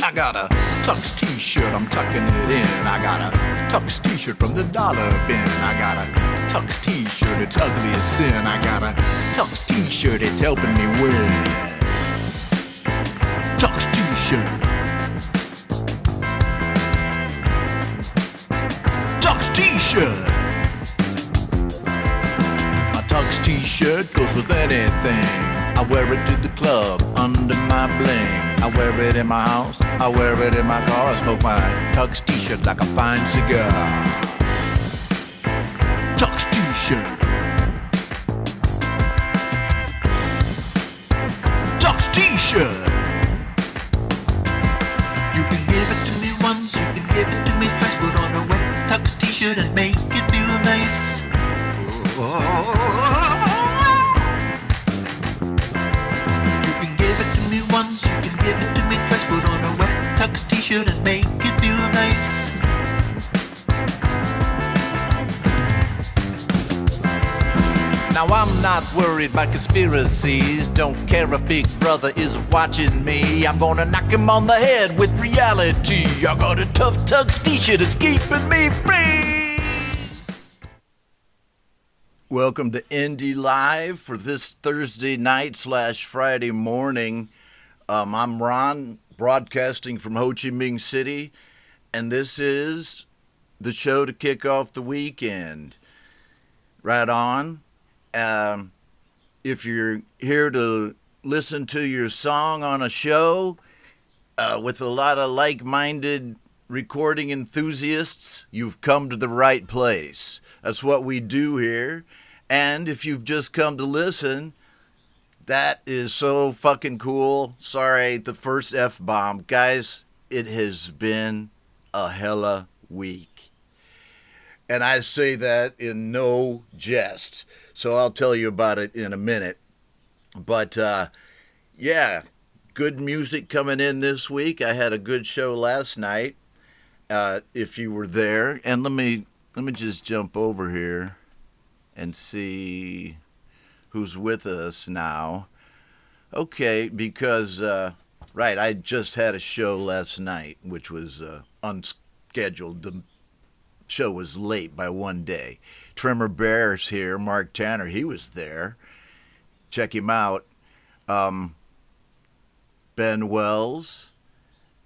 I got a Tux t-shirt, I'm tucking it in. I got a Tux t-shirt from the dollar bin. I got a Tux t-shirt, it's ugly as sin. I got a Tux t-shirt, it's helping me win. Tux t-shirt. Tux t-shirt. My Tux t-shirt goes with anything. I wear it to the club under my bling. I wear it in my house, I wear it in my car. I smoke my Tux t-shirt like a fine cigar. Tux t-shirt. Tux t-shirt. You can give it to me once, you can give it to me twice. Put on a wet Tux t-shirt and make it feel nice. Once you can give it to me twice. Put on a wet Tux t-shirt and make it feel nice. Now I'm not worried about conspiracies. Don't care if Big Brother is watching me. I'm gonna knock him on the head with reality. I got a tough Tux t-shirt that's keeping me free. Welcome to Indie Live for this Thursday night / Friday morning. I'm Ron, broadcasting from Ho Chi Minh City, and this is the show to kick off the weekend. Right on. If you're here to listen to your song on a show with a lot of like-minded recording enthusiasts, you've come to the right place. That's what we do here. And if you've just come to listen, that is so fucking cool. Sorry, the first F-bomb. Guys, it has been a hella week. And I say that in no jest. So I'll tell you about it in a minute. But, yeah, good music coming in this week. I had a good show last night, if you were there. And let me just jump over here and see who's with us now. Okay, because, right, I just had a show last night, which was unscheduled. The show was late by one day. Tremor Bear's here. Mark Tanner, he was there. Check him out. Ben Wells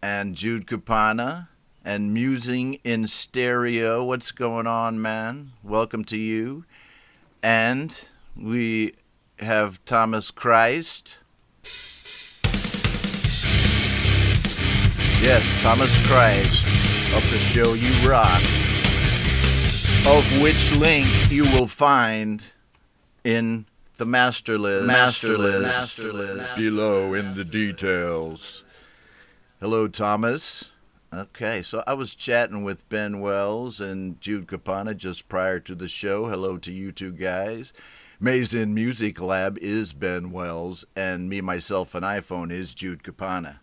and Jude Capana and Musing in Stereo. What's going on, man? Welcome to you. And we have Thomas Christ. Yes, Thomas Christ of the show You Rock, of which link you will find in the master list below in the details. Hello, Thomas. Okay, so I was chatting with Ben Wells and Jude Capana just prior to the show. Hello to you two guys. Maze in Music Lab is Ben Wells, and me, myself, and iPhone is Jude Capana.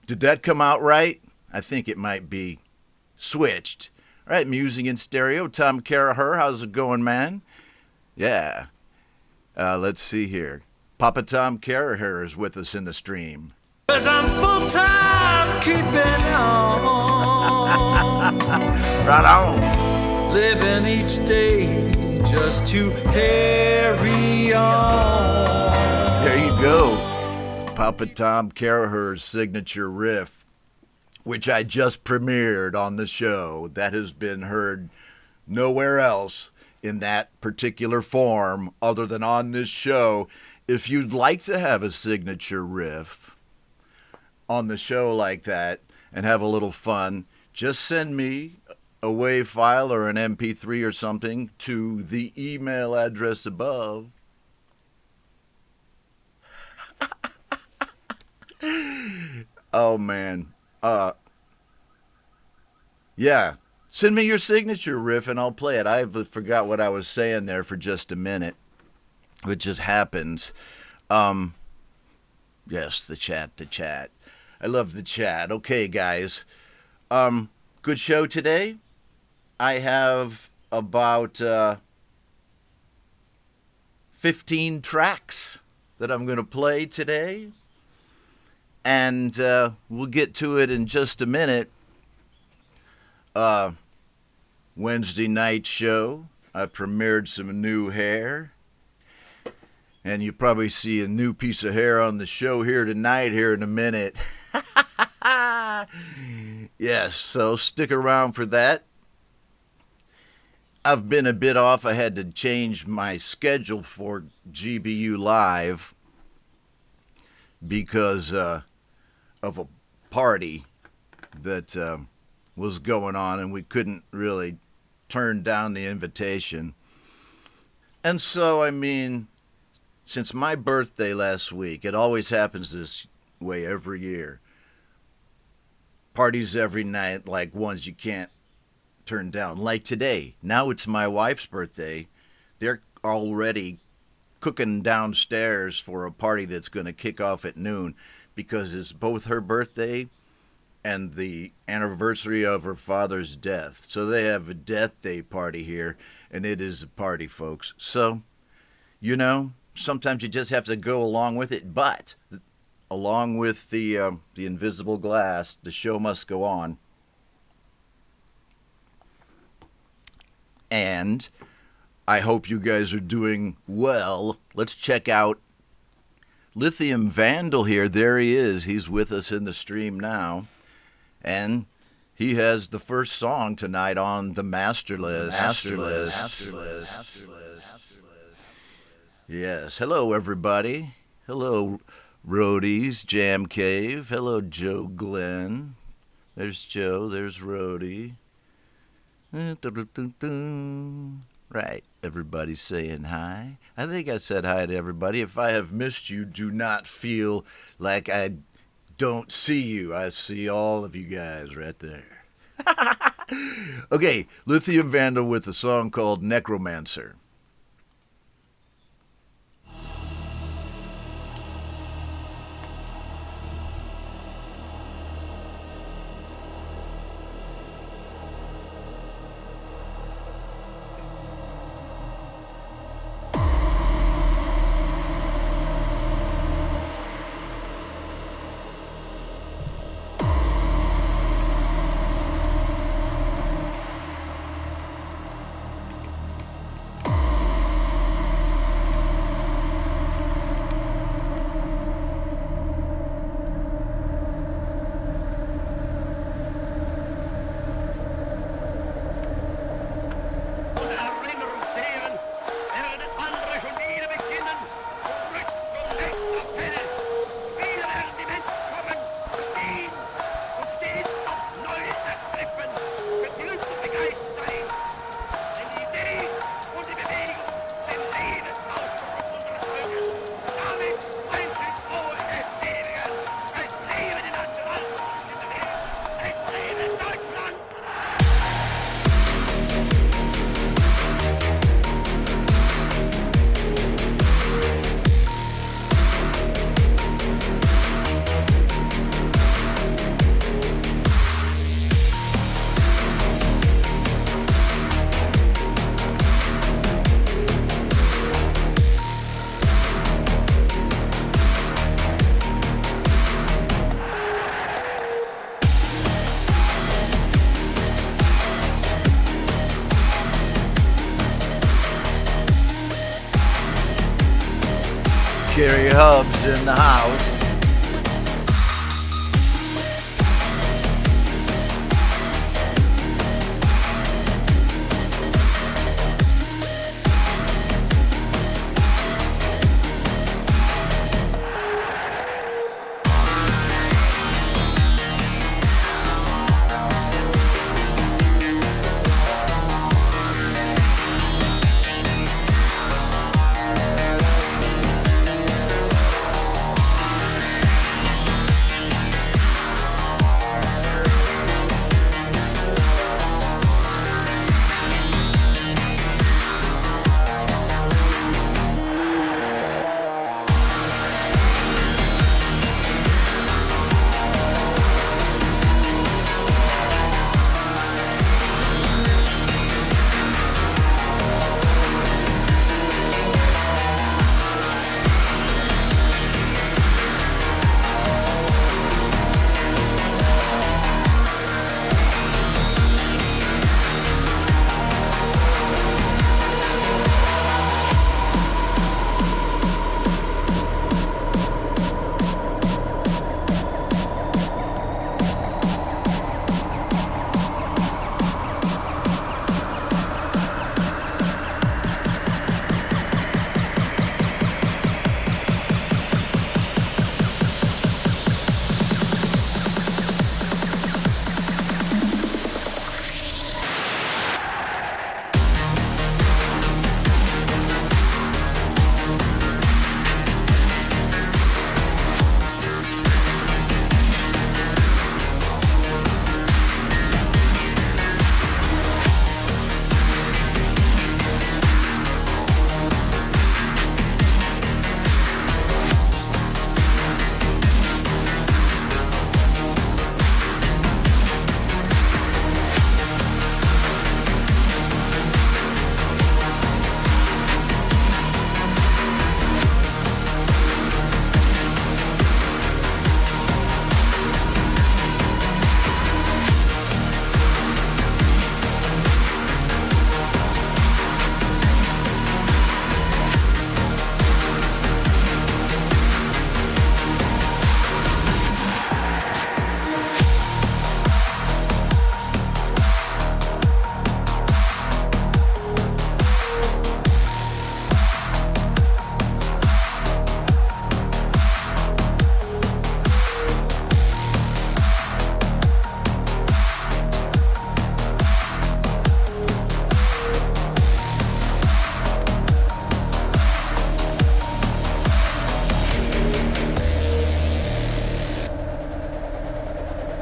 Did that come out right? I think it might be switched. All right, Musing in Stereo. Tom Caraher, how's it going, man? Yeah. Let's see here. Papa Tom Caraher is with us in the stream. 'Cause I'm full-time keeping on. Right on. Living each day just to carry on. There you go. Papa Tom Caraher's signature riff, which I just premiered on the show. That has been heard nowhere else in that particular form other than on this show. If you'd like to have a signature riff on the show like that and have a little fun, just send me a WAV file or an MP3 or something to the email address above. Oh, man. Yeah. Send me your signature riff and I'll play it. I forgot what I was saying there for just a minute. It just happens. Yes, the chat. I love the chat. Okay, guys. Good show today. I have about 15 tracks that I'm going to play today. And we'll get to it in just a minute. Wednesday night show, I premiered some new hair. And you probably see a new piece of hair on the show here tonight, here in a minute. Yes, so stick around for that. I've been a bit off. I had to change my schedule for GBU Live because of a party that was going on, and we couldn't really turn down the invitation. And so, I mean, since my birthday last week, it always happens this way every year. Parties every night, like ones you can't turn down. Like today. Now it's my wife's birthday. They're already cooking downstairs for a party that's going to kick off at noon because it's both her birthday and the anniversary of her father's death. So they have a death day party here, and it is a party, folks. So, you know, sometimes you just have to go along with it, but along with the invisible glass, the show must go on. And I hope you guys are doing well. Let's check out Lithium Vandal here. There he is. He's with us in the stream now. And he has the first song tonight on the master list. Yes. Hello, everybody. Hello, Roadies, Jam Cave. Hello, Joe Glenn. There's Joe. There's Roadie. Right. Everybody's saying hi. I think I said hi to everybody. If I have missed you, do not feel like I don't see you. I see all of you guys right there. Okay, Lithium Vandal with a song called Necromancer. Gary Hubs in the house.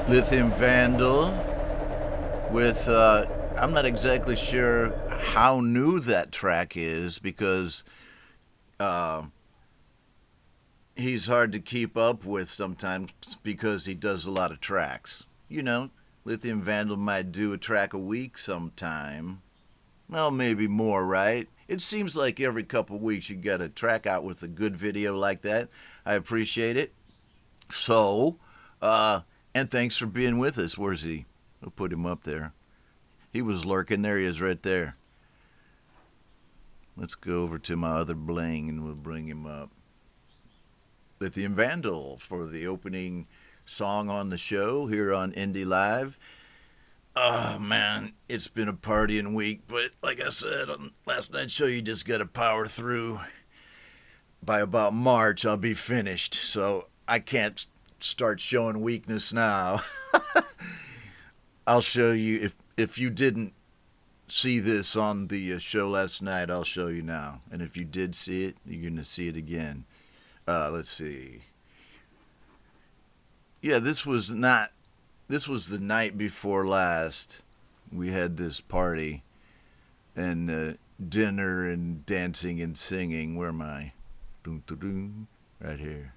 Lithium Vandal with, I'm not exactly sure how new that track is because he's hard to keep up with sometimes because he does a lot of tracks. You know, Lithium Vandal might do a track a week sometime. Well, maybe more, right? It seems like every couple of weeks you got a track out with a good video like that. I appreciate it. So, and thanks for being with us. Where's he? We'll put him up there. He was lurking. There he is right there. Let's go over to my other bling and we'll bring him up. Lithium Vandal for the opening song on the show here on Indie Live. Oh, man, it's been a partying week, but like I said on last night's show, you just got to power through. By about March, I'll be finished, so I can't start showing weakness now. I'll show you, if you didn't see this on the show last night, I'll show you now. And if you did see it, you're going to see it again. Let's see. Yeah, this was the night before last. We had this party and dinner and dancing and singing. Where am I? Doom, doom, doom. Right here.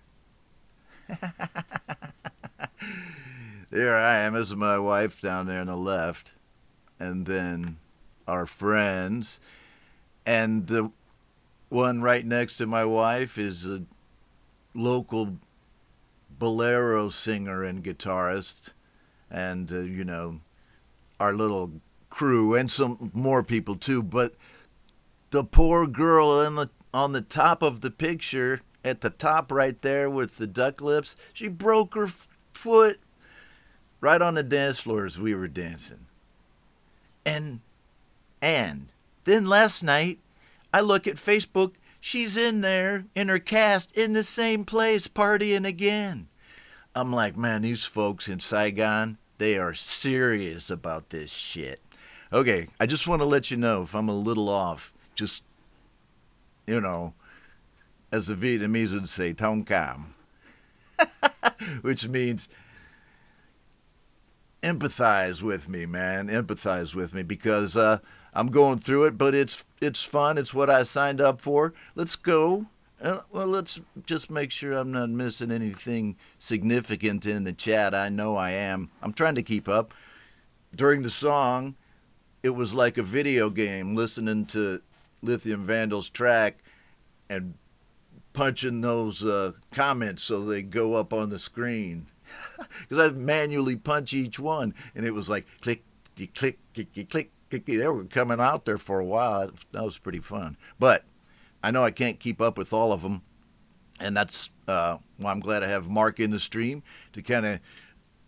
There I am. This is my wife down there on the left. And then our friends. And the one right next to my wife is a local bolero singer and guitarist. And, you know, our little crew and some more people too. But the poor girl on the top of the picture, at the top right there with the duck lips, she broke her foot right on the dance floor as we were dancing. And then last night, I look at Facebook, she's in there, in her cast, in the same place, partying again. I'm like, man, these folks in Saigon, they are serious about this shit. Okay, I just want to let you know if I'm a little off. Just, you know, as the Vietnamese would say, thông cảm, which means empathize with me, man. Empathize with me because I'm going through it, but it's fun. It's what I signed up for. Let's go. Well, let's just make sure I'm not missing anything significant in the chat. I know I am. I'm trying to keep up. During the song, it was like a video game, listening to Lithium Vandal's track and punching those comments so they go up on the screen. Because I manually punch each one, and it was like click, click, click, click, click. They were coming out there for a while. That was pretty fun. But I know I can't keep up with all of them, and that's why I'm glad I have Mark in the stream to kind of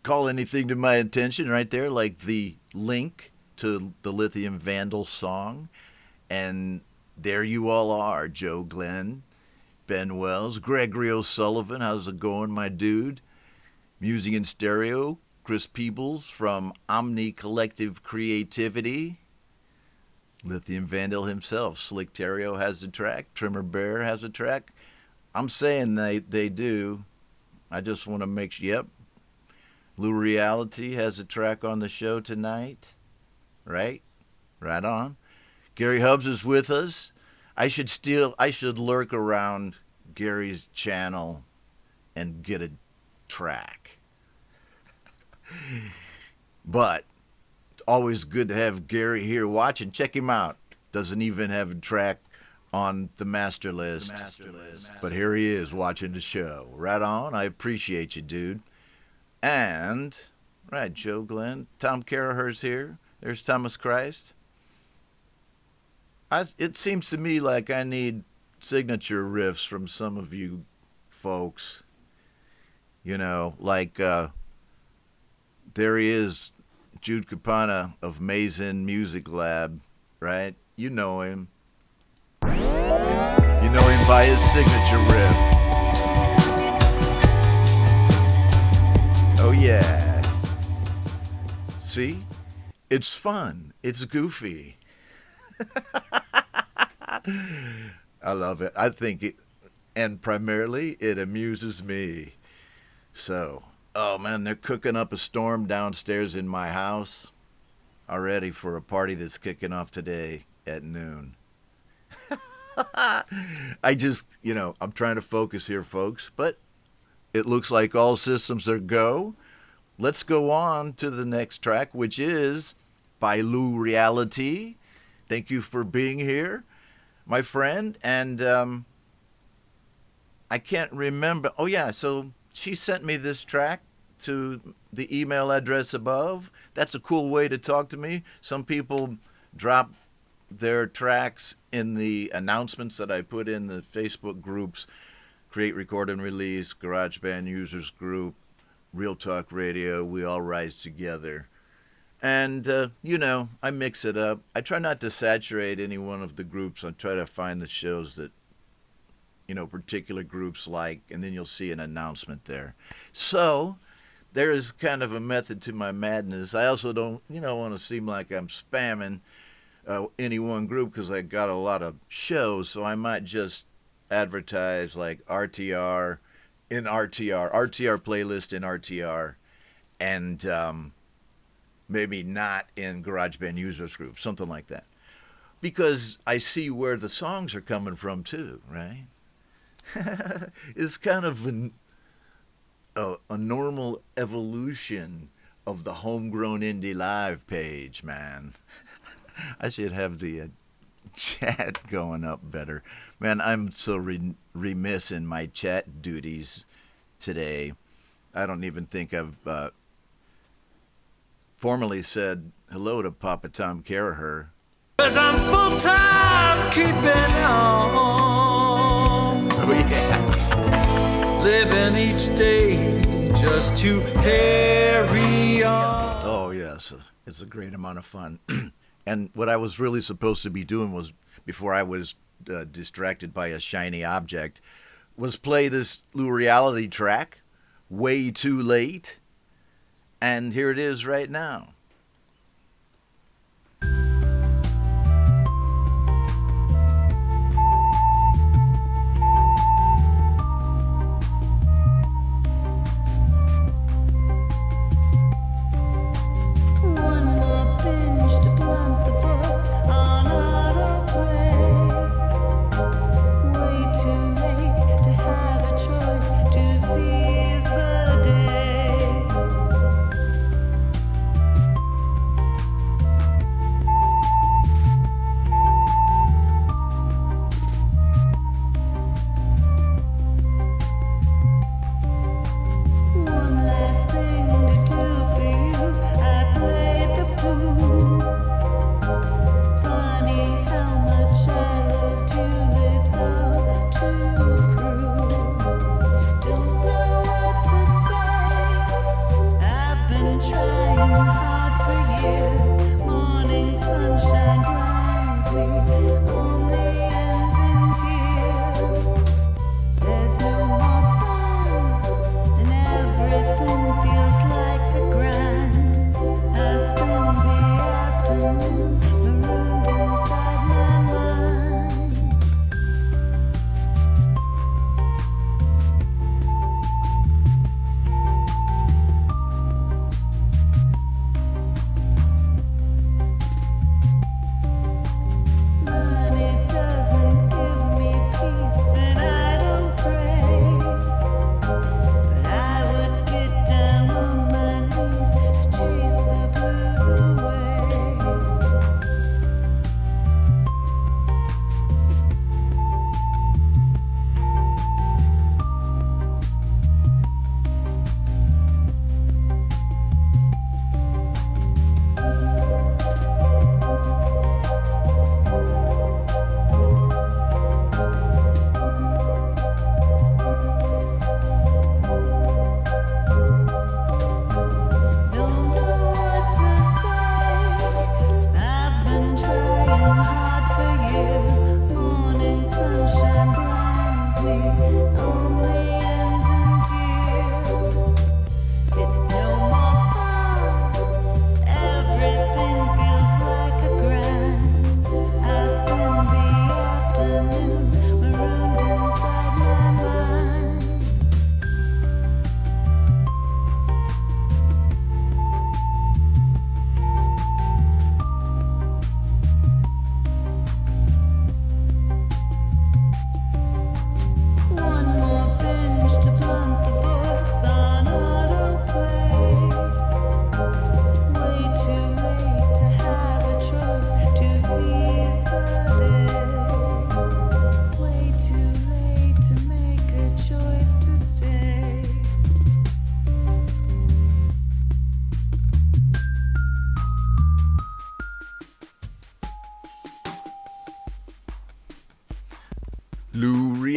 call anything to my attention right there, like the link to the Lithium Vandal song. And there you all are, Joe Glenn, Ben Wells, Gregory O'Sullivan. How's it going, my dude? Musing in Stereo, Chris Peebles from Omni Collective Creativity. Lithium Vandal himself, Slick Terrio has a track, Trimmer Bear has a track. I'm saying they do. I just want to make sure, yep. Lou Reality has a track on the show tonight. Right? Right on. Gary Hubbs is with us. I should lurk around Gary's channel and get a track. But it's always good to have Gary here watching. Check him out. Doesn't even have a track on the master list. But here he is watching the show. Right on. I appreciate you, dude. And, right, Joe Glenn. Tom Caraher's here. There's Thomas Christ. It seems to me like I need signature riffs from some of you folks. You know, like there he is, Jude Capana of Mazen Music Lab, right? You know him. You know him by his signature riff. Oh yeah. See? It's fun. It's goofy. I love it. I think it, and primarily it amuses me. So, Oh man, they're cooking up a storm downstairs in my house already for a party that's kicking off today at noon. I just, I'm trying to focus here, folks, but it looks like all systems are go. Let's go on to the next track, which is by Lou Reality. Thank you for being here, my friend. And I can't remember. Oh, yeah, so she sent me this track to the email address above. That's a cool way to talk to me. Some people drop their tracks in the announcements that I put in the Facebook groups, Create, Record, and Release, GarageBand Users Group, Real Talk Radio, We All Rise Together. And, I mix it up. I try not to saturate any one of the groups. I try to find the shows that, particular groups like, and then you'll see an announcement there. So there is kind of a method to my madness. I also don't, want to seem like I'm spamming any one group because I got a lot of shows, so I might just advertise like RTR in RTR playlist in RTR, and maybe not in GarageBand Users Group, something like that. Because I see where the songs are coming from too, right? It's kind of a normal evolution of the Homegrown Indie Live page, man. I should have the chat going up better. Man, I'm so remiss in my chat duties today. I don't even think I've formally said hello to Papa Tom Caraher. 'Cause I'm full-time keeping on. Oh, yeah. Living each day just to carry on. Oh, yes. It's a great amount of fun. And what I was really supposed to be doing was, before I was distracted by a shiny object, was play this Lou Reality track, Way Too Late. And here it is right now.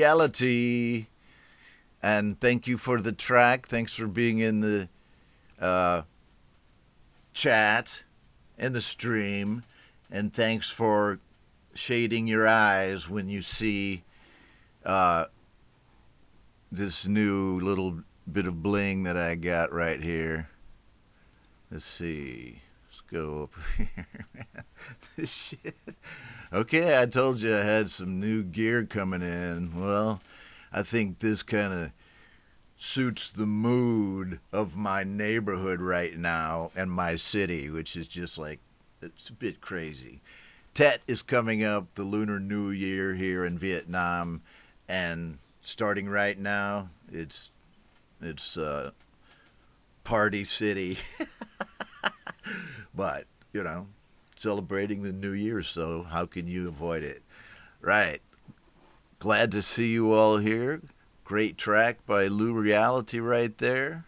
Reality. And thank you for the track. Thanks for being in the chat and the stream. And thanks for shading your eyes when you see this new little bit of bling that I got right here. Let's see. Let's go up here. This shit. Okay, I told you I had some new gear coming in. Well, I think this kind of suits the mood of my neighborhood right now and my city, which is just like, it's a bit crazy. Tet is coming up, the Lunar New Year here in Vietnam, and starting right now, it's party city. But, you know, celebrating the New Year, so how can you avoid it? Right. Glad to see you all here. Great track by Lou Reality right there.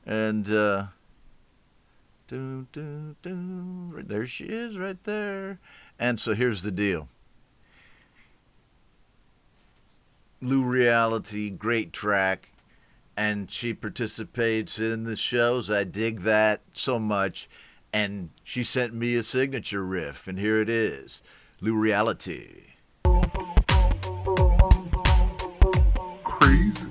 And there she is right there. And so here's the deal. Lou Reality, great track. And she participates in the shows. I dig that so much. And she sent me a signature riff. And here it is. Lou Reality. Crazy.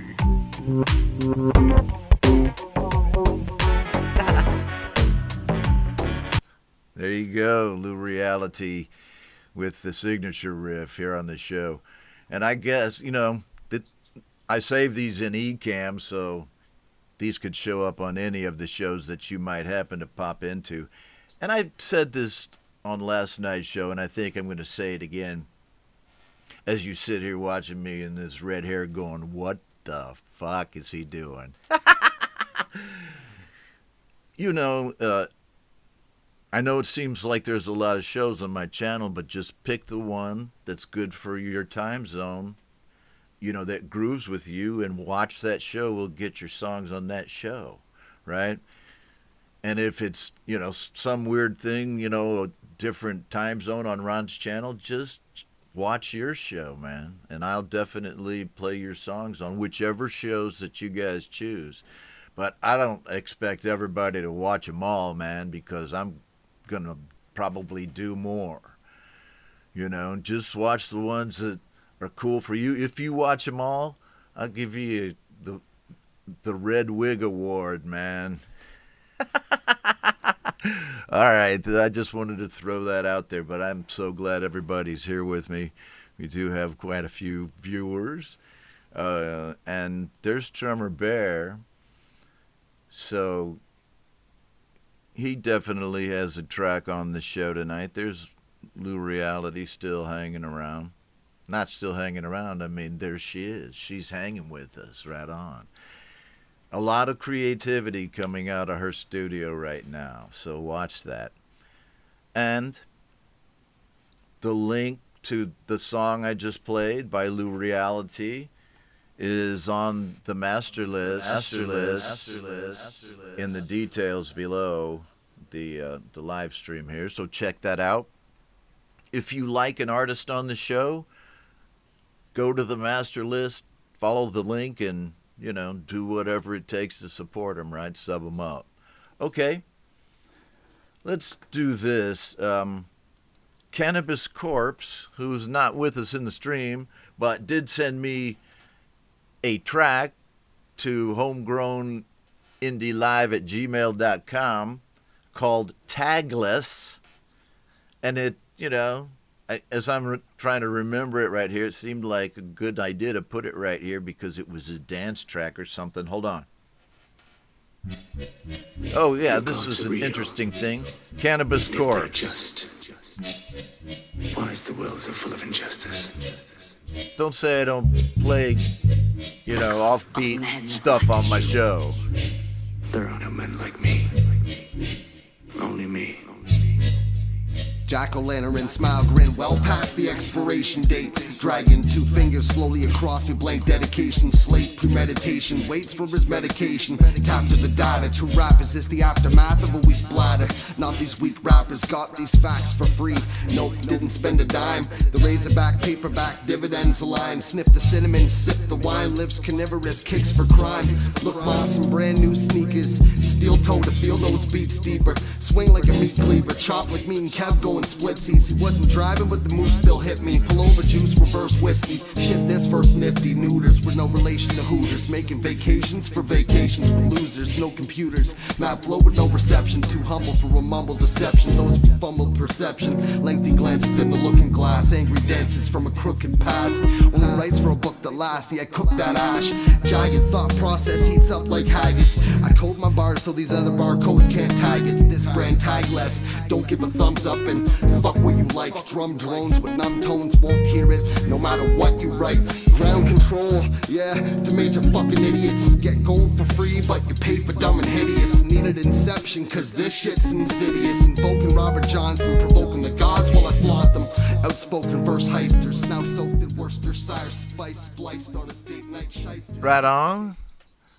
There you go, Lou Reality with the signature riff here on the show. And I guess, you know, that I save these in eCam, so these could show up on any of the shows that you might happen to pop into. And I said this on last night's show, and I think I'm going to say it again. As you sit here watching me in this red hair going, what the fuck is he doing? You know, I know it seems like there's a lot of shows on my channel, but just pick the one that's good for your time zone, you know, that grooves with you, and watch that show. We'll get your songs on that show, right? And if it's, you know, some weird thing, you know, a different time zone on Ron's channel, just watch your show, man. And I'll definitely play your songs on whichever shows that you guys choose. But I don't expect everybody to watch them all, man, because I'm going to probably do more. You know, just watch the ones that are cool for you. If you watch them all, I'll give you the Red Wig Award, man. All right, I just wanted to throw that out there, but I'm so glad everybody's here with me. We do have quite a few viewers. And there's Drummer Bear. So he definitely has a track on the show tonight. There's Lou Reality still hanging around. Not still hanging around, I mean, there she is. She's hanging with us right on. A lot of creativity coming out of her studio right now, so watch that. And the link to the song I just played by Lou Reality is on the master list in the details below the live stream here, so check that out. If you like an artist on the show, go to the master list, follow the link, and, you know, do whatever it takes to support them, right? Sub them up. Okay, let's do this. Cannabis Corpse, who's not with us in the stream, but did send me a track to homegrownindlive@gmail.com called Tagless. And it, you know, as I'm trying to remember it right here, it seemed like a good idea to put it right here because it was a dance track or something. Hold on. Oh, yeah, this was an interesting thing. Cannabis Corpse. Why is the world so full of injustice? Don't say I don't play, you know, offbeat stuff on my show. There are no men like me. Only me. Jack-o'-lantern smile grin well past the expiration date. dragging 2 fingers slowly across your blank dedication slate. Premeditation waits for his medication. Tap to the data. True rap, is this the aftermath of a weak bladder? Not these weak rappers got these facts for free. Nope, didn't spend a dime. The razorback, paperback, dividends align. Sniff the cinnamon, sip the wine. Lives carnivorous, kicks for crime. Look ma, some brand new sneakers. Steel toe to feel those beats deeper. Swing like a meat cleaver. Chop like me and Kev going splitsies. He wasn't driving but the moose still hit me. Pull over juice, reverse whiskey. Shit, this first nifty. Neuters with no relation to Hooters. Making vacations for vacations with losers. No computers. Mad flow with no reception. Too humble for a mumble deception. Those fumbled perception. Lengthy glances in the looking glass. Angry dances from a crooked past. Only writes for a book that lasts. Yeah, I cook that ash. Giant thought process heats up like haggis. I code my bars so these other barcodes can't tag it. This brand tag less. Don't give a thumbs up and fuck what you like. Drum drones with numb tones won't hear it. No matter what you write. Ground control, yeah, to major fucking idiots. Get gold for free, but you pay for dumb and hideous. Needed inception, cause this shit's insidious. Invoking Robert Johnson, provoking the gods while I flaunt them. Outspoken verse heisters, now soaked in Worcestershire spice, spliced on a state night shyster. Right on.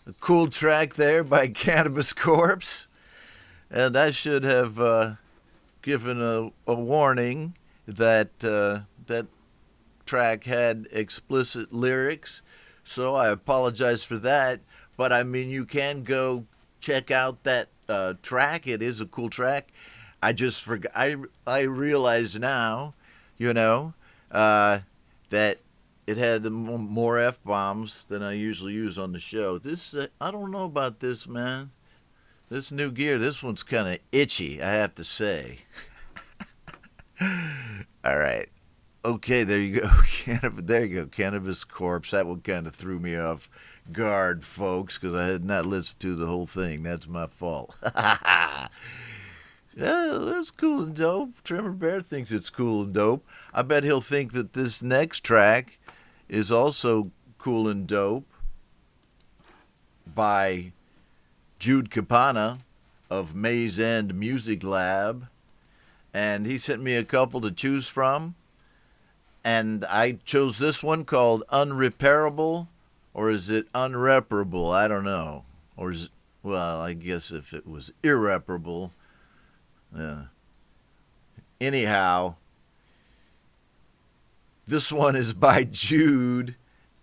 A cool track there by Cannabis Corpse. And I should have given a warning that that track had explicit lyrics, so I apologize for that. But I mean, you can go check out that track. It is a cool track. I just forgot. I realize now, that it had more F-bombs than I usually use on the show. This I don't know about this, man. This new gear, this one's kind of itchy, I have to say. All right. Okay, there you go. There you go. Cannabis Corpse. That one kind of threw me off guard, folks, because I had not listened to the whole thing. That's my fault. Yeah, that's cool and dope. Trimmer Bear thinks it's cool and dope. I bet he'll think that this next track is also cool and dope by Jude Capana of Maze End Music Lab. And he sent me a couple to choose from. And I chose this one called Unrepairable, or is it Unreparable? I don't know. Or is it, well, I guess if it was irreparable. Anyhow, this one is by Jude,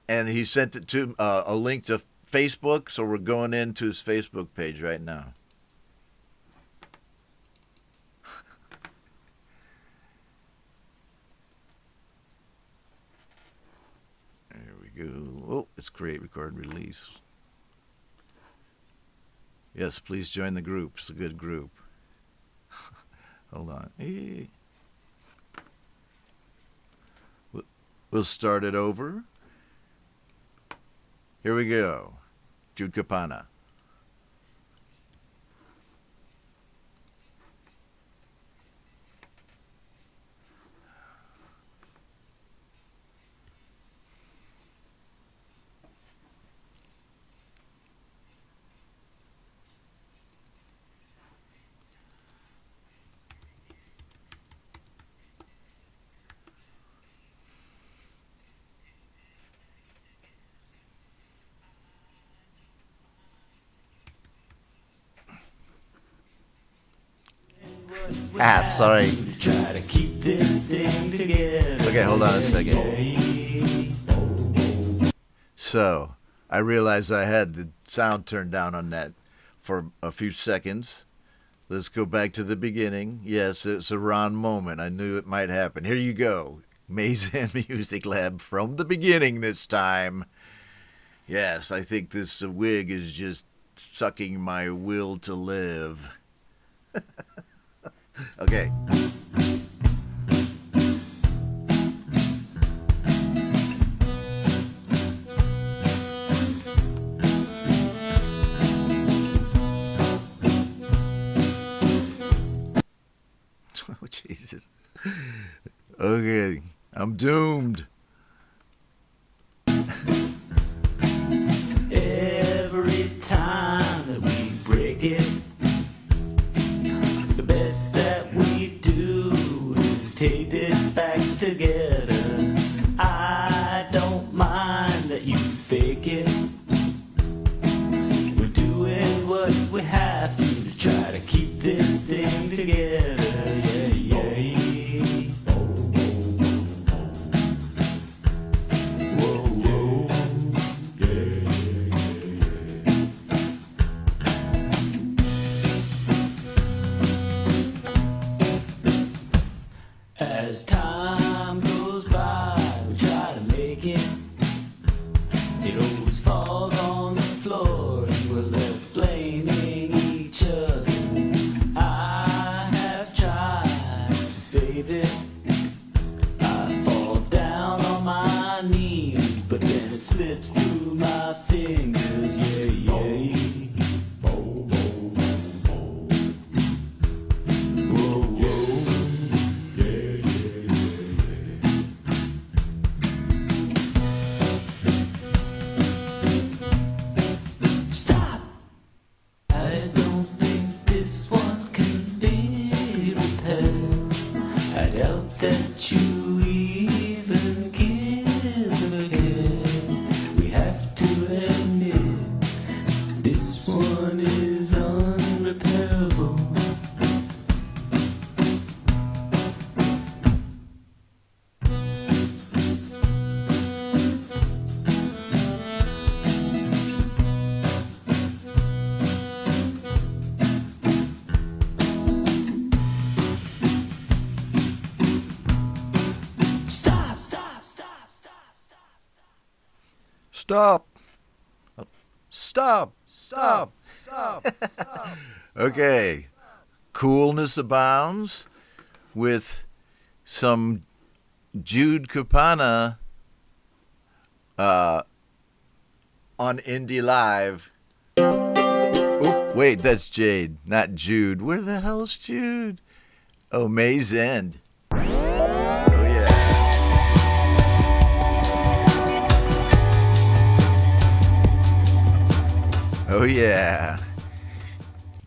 and he sent it to a link to Facebook, so we're going into his Facebook page right now. Oh, it's create, record, release. Yes, please join the group. It's a good group. Hold on. We'll start it over. Here we go. Jude Capana. Sorry. Try to keep this thing together. Okay, hold on a second. So, I realized I had the sound turned down on that for a few seconds. Let's go back to the beginning. Yes, it's a Ron moment. I knew it might happen. Here you go. Maze and Music Lab from the beginning this time. Yes, I think this wig is just sucking my will to live. Okay. Oh, Jesus. Okay, I'm doomed. Every time that we break it, the best that we do is tape it back together. I one is unrepairable. Stop. Stop. Stop. Stop. Okay. Coolness abounds with some Jude Capana on Indie Live. Oop, wait, that's Jade, not Jude. Where the hell's Jude? Oh, May's End. Oh, yeah. Oh, yeah.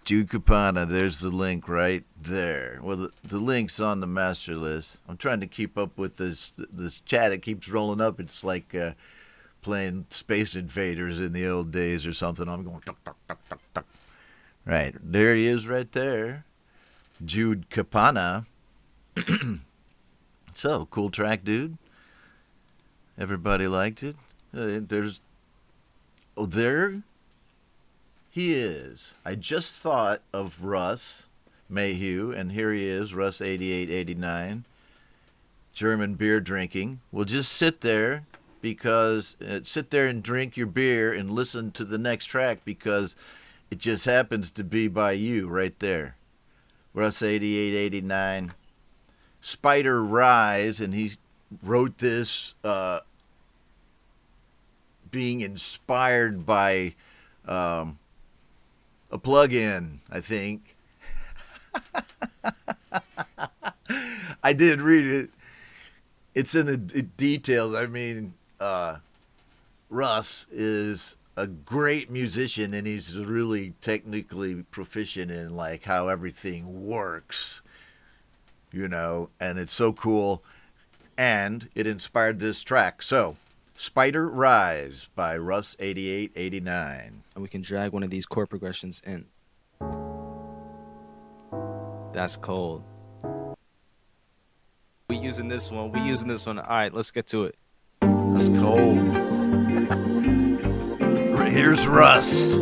Jude Capana, there's the link right there. Well, the link's on the master list. I'm trying to keep up with this chat. It keeps rolling up. It's like playing Space Invaders in the old days or something. I'm going tuck, tuck, tuck, tuck, tuck. Right, there he is right there. Jude Capana. So, cool track, dude. Everybody liked it. There he is. I just thought of Russ Mayhew, and here he is, Russ 8889, German beer drinking. We'll just sit there and drink your beer and listen to the next track because it just happens to be by you right there. Russ 8889, Spider Rise, and he wrote this being inspired by a plug-in, I think. I did read it. It's in the details. I mean, Russ is a great musician, and he's really technically proficient in like how everything works, you know, and it's so cool. And it inspired this track. So, Spider Rise by Russ 8889. And we can drag one of these chord progressions in. That's cold. We using this one. All right, let's get to it. That's cold. Here's Russ.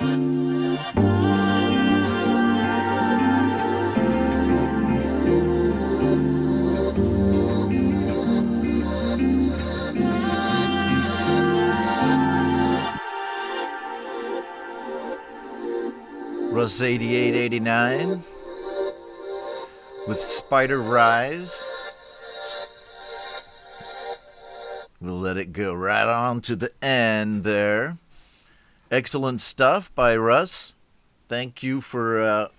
Russ 8889 with Spider Rise. We'll let it go right on to the end there. Excellent stuff by Russ. Thank you for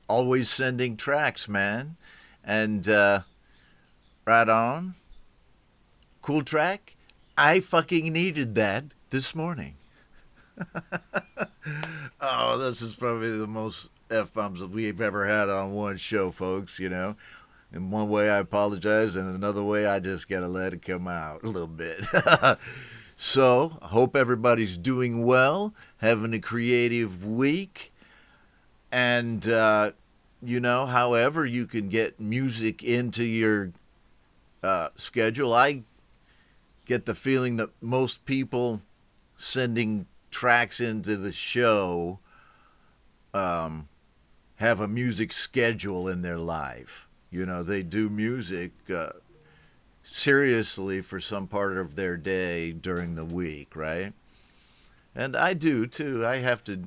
always sending tracks, man. And right on. Cool track. I fucking needed that this morning. Oh, this is probably the most F-bombs that we've ever had on one show, folks, you know. In one way, I apologize, and another way, I just got to let it come out a little bit. So, I hope everybody's doing well, having a creative week, and, you know, however you can get music into your schedule. I get the feeling that most people sending tracks into the show have a music schedule in their life. You know, they do music seriously for some part of their day during the week, right? And I do, too. I have to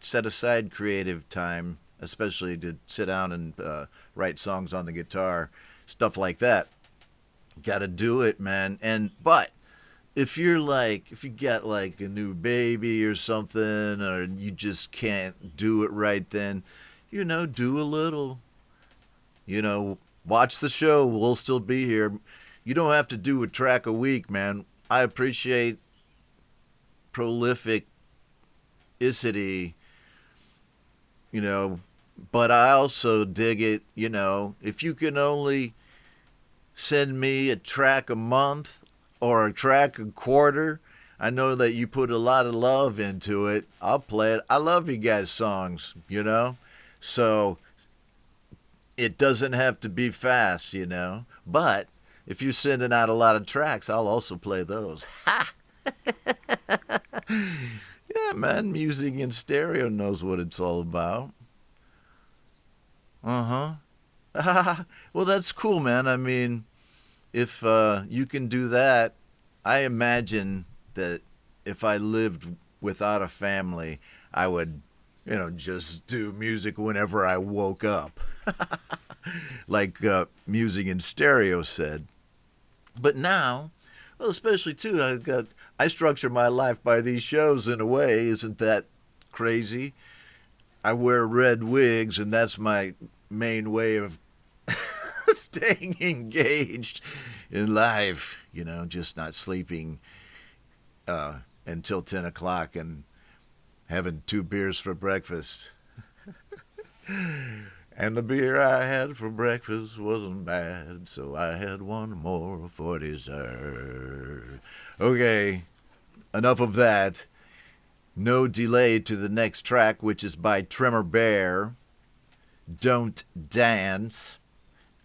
set aside creative time, especially to sit down and write songs on the guitar, stuff like that. Got to do it, man. But if you got like a new baby or something, or you just can't do it right then, you know, do a little. You know, watch the show. We'll still be here. You don't have to do a track a week, man. I appreciate prolificity, you know, but I also dig it, you know, if you can only send me a track a month or a track a quarter, I know that you put a lot of love into it. I'll play it. I love you guys' songs, you know, so it doesn't have to be fast, you know, but if you're sending out a lot of tracks, I'll also play those. Ha! Yeah, man, music in stereo knows what it's all about. Uh-huh. Well, that's cool, man. I mean, if you can do that, I imagine that if I lived without a family, I would, you know, just do music whenever I woke up. Like Music in Stereo said. But now, well, especially too, I structure my life by these shows in a way. Isn't that crazy? I wear red wigs, and that's my main way of staying engaged in life. You know, just not sleeping until 10 o'clock and having 2 beers for breakfast. And the beer I had for breakfast wasn't bad, so I had one more for dessert. Okay, enough of that. No delay to the next track, which is by Tremor Bear, Don't Dance.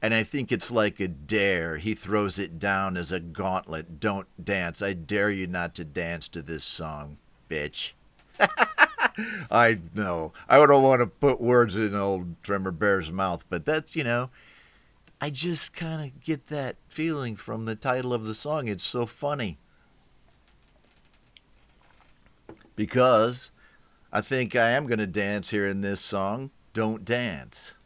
And I think it's like a dare. He throws it down as a gauntlet. Don't dance. I dare you not to dance to this song, bitch. I know. I don't want to put words in old Tremor Bear's mouth, but that's, you know, I just kind of get that feeling from the title of the song. It's so funny. Because I think I am going to dance here in this song, Don't Dance.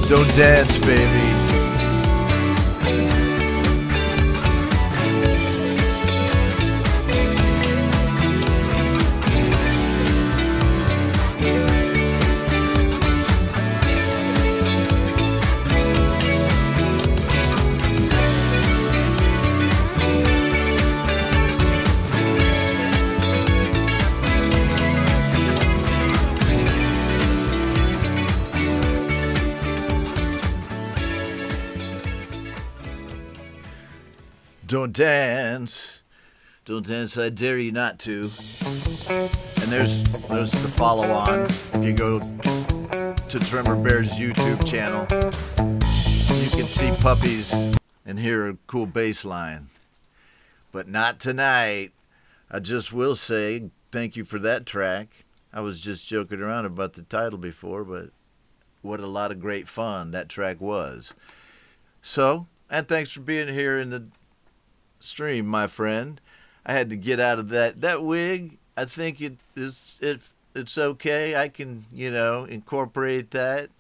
Don't dance, baby. Don't dance. Don't dance, I dare you not to. And there's the follow on. If you go to Trimmer Bear's YouTube channel, you can see puppies and hear a cool bass line. But not tonight. I just will say thank you for that track. I was just joking around about the title before, but what a lot of great fun that track was. So, and thanks for being here in the stream, my friend. I had to get out of that wig. I think it's okay. I can, incorporate that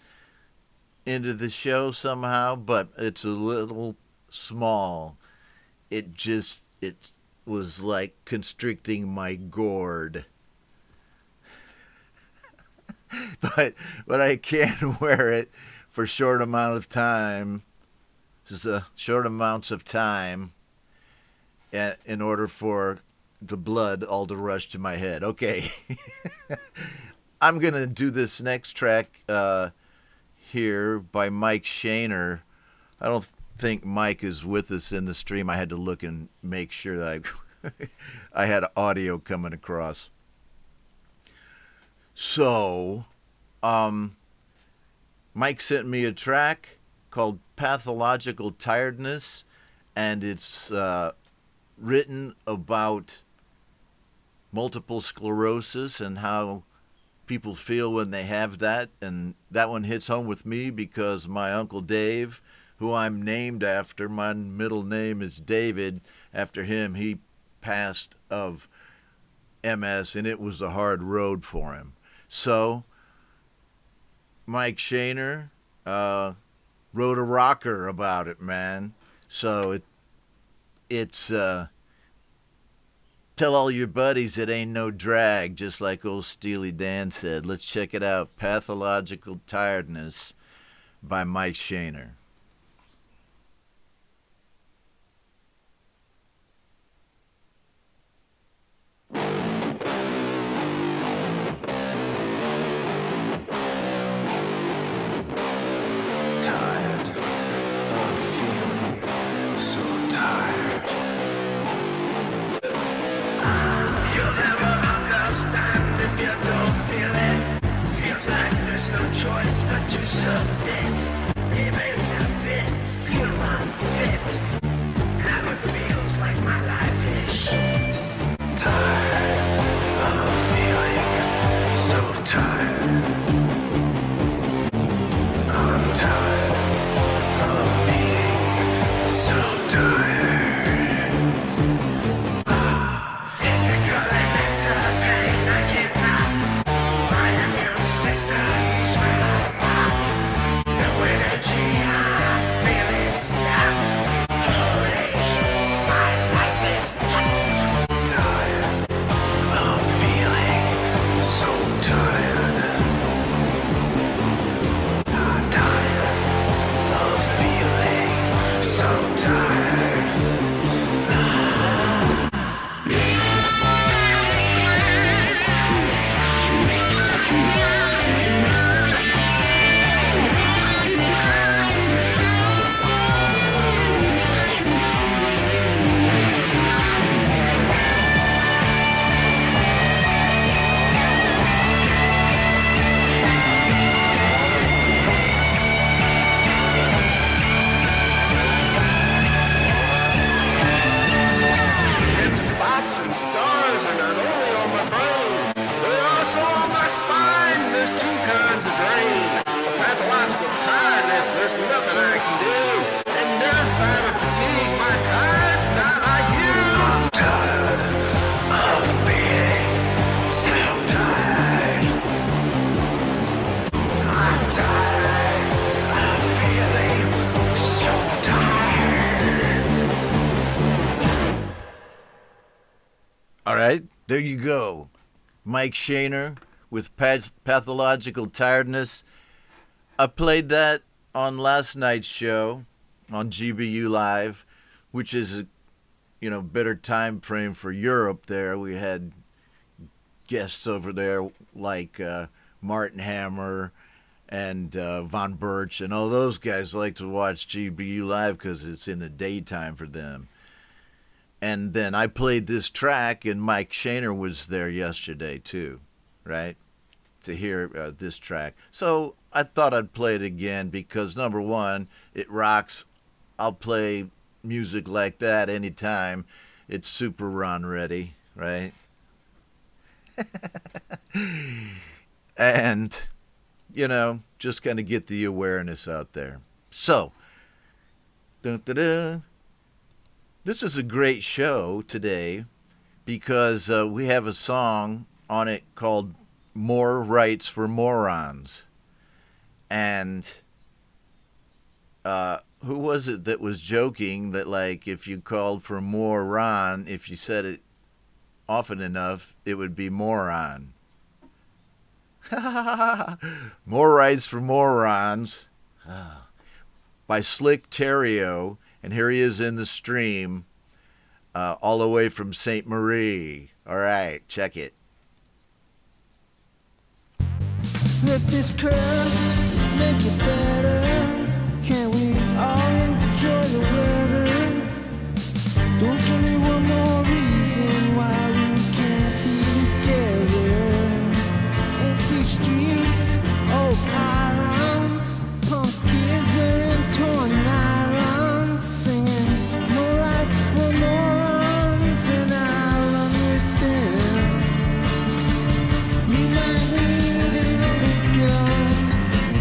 into the show somehow, but it's a little small. It was like constricting my gourd. but I can wear it for short amount of time. Just short amounts of time. In order for the blood all to rush to my head. Okay. I'm going to do this next track here by Mike Shayner. I don't think Mike is with us in the stream. I had to look and make sure that I had audio coming across. So, Mike sent me a track called Pathological Tiredness, and it's written about multiple sclerosis and how people feel when they have that. And that one hits home with me because my Uncle Dave, who I'm named after, my middle name is David, after him, he passed of MS, and it was a hard road for him. So Mike Shayner wrote a rocker about it, man. So it's tell all your buddies it ain't no drag, just like old Steely Dan said. Let's check it out. Pathological Tiredness by Mike Shayner. Tired of feeling so tired. You'll never understand if you don't feel it. Feels like there's no choice but to submit. It makes There you go. Mike Shayner with Pathological Tiredness. I played that on last night's show on GBU Live, which is a better time frame for Europe there. We had guests over there like Martin Hammer and Von Birch, and all those guys like to watch GBU Live because it's in the daytime for them. And then I played this track, and Mike Shayner was there yesterday too, right? To hear this track. So I thought I'd play it again because, number one, it rocks. I'll play music like that anytime. It's super run ready, right? And, just kind of get the awareness out there. So, dun-dun-dun. This is a great show today because we have a song on it called More Rights for Morons. And who was it that was joking that, like, if you called for moron, if you said it often enough, it would be moron. More Rights for Morons by Slick Terrio. And here he is in the stream, all the way from St. Marie. All right, check it. Let this curse make it better. Can we all enjoy the weather? Don't give me one more reason why we can't be together. Empty streets, old pylons, punk kids wearing torn nylons, singing more rights for morons, and I run with them. You might need a loaded gun.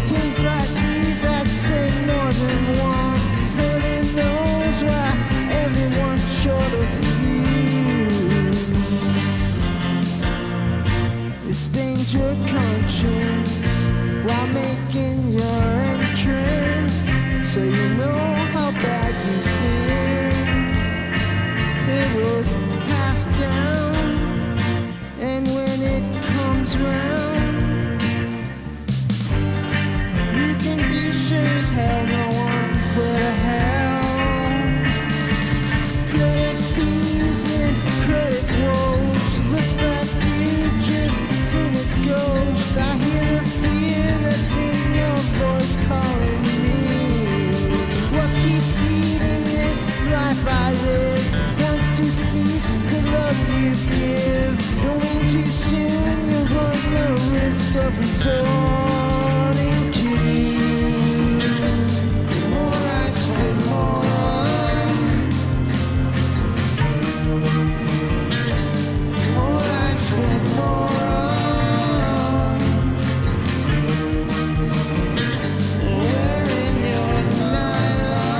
Days like these, I'd say more than one. Heaven knows why everyone's short of views. It stains your conscience while making your entrance, so you know how bad you've been. It was passed down, and when it comes round, you can be sure as hell no one's there to help. Credit fees and credit woes, looks like you just seen a ghost. I hear the fear that's in your voice calling me. What keeps eating this life I live wants to cease the love you give. Going too soon, you run the risk of resorting to more rights for morons. More rights for morons. Wearing your nylons.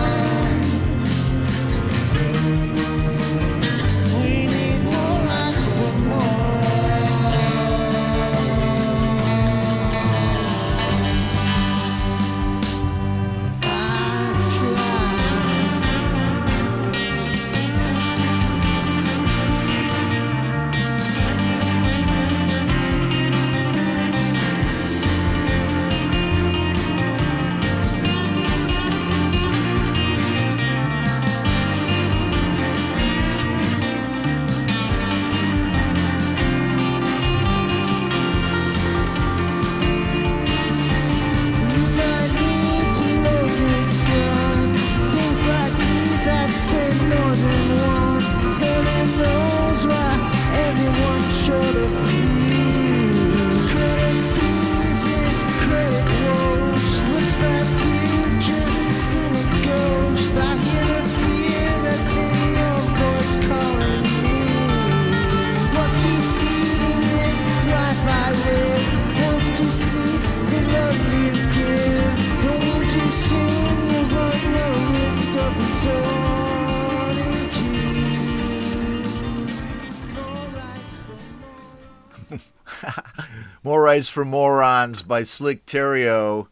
We need more rights for morons. I try. You might need to load your gun. Days like these, I'd say more than one. Heaven knows why everyone's short of views. Credit fees and credit woes, looks like you just seen a ghost. I hear the fear that's in your voice calling me. What keeps eating this life I live wants to cease the love you give. Going too soon, you run the risk of resorting to more rights for more. More Rights for Morons by Slick Terrio.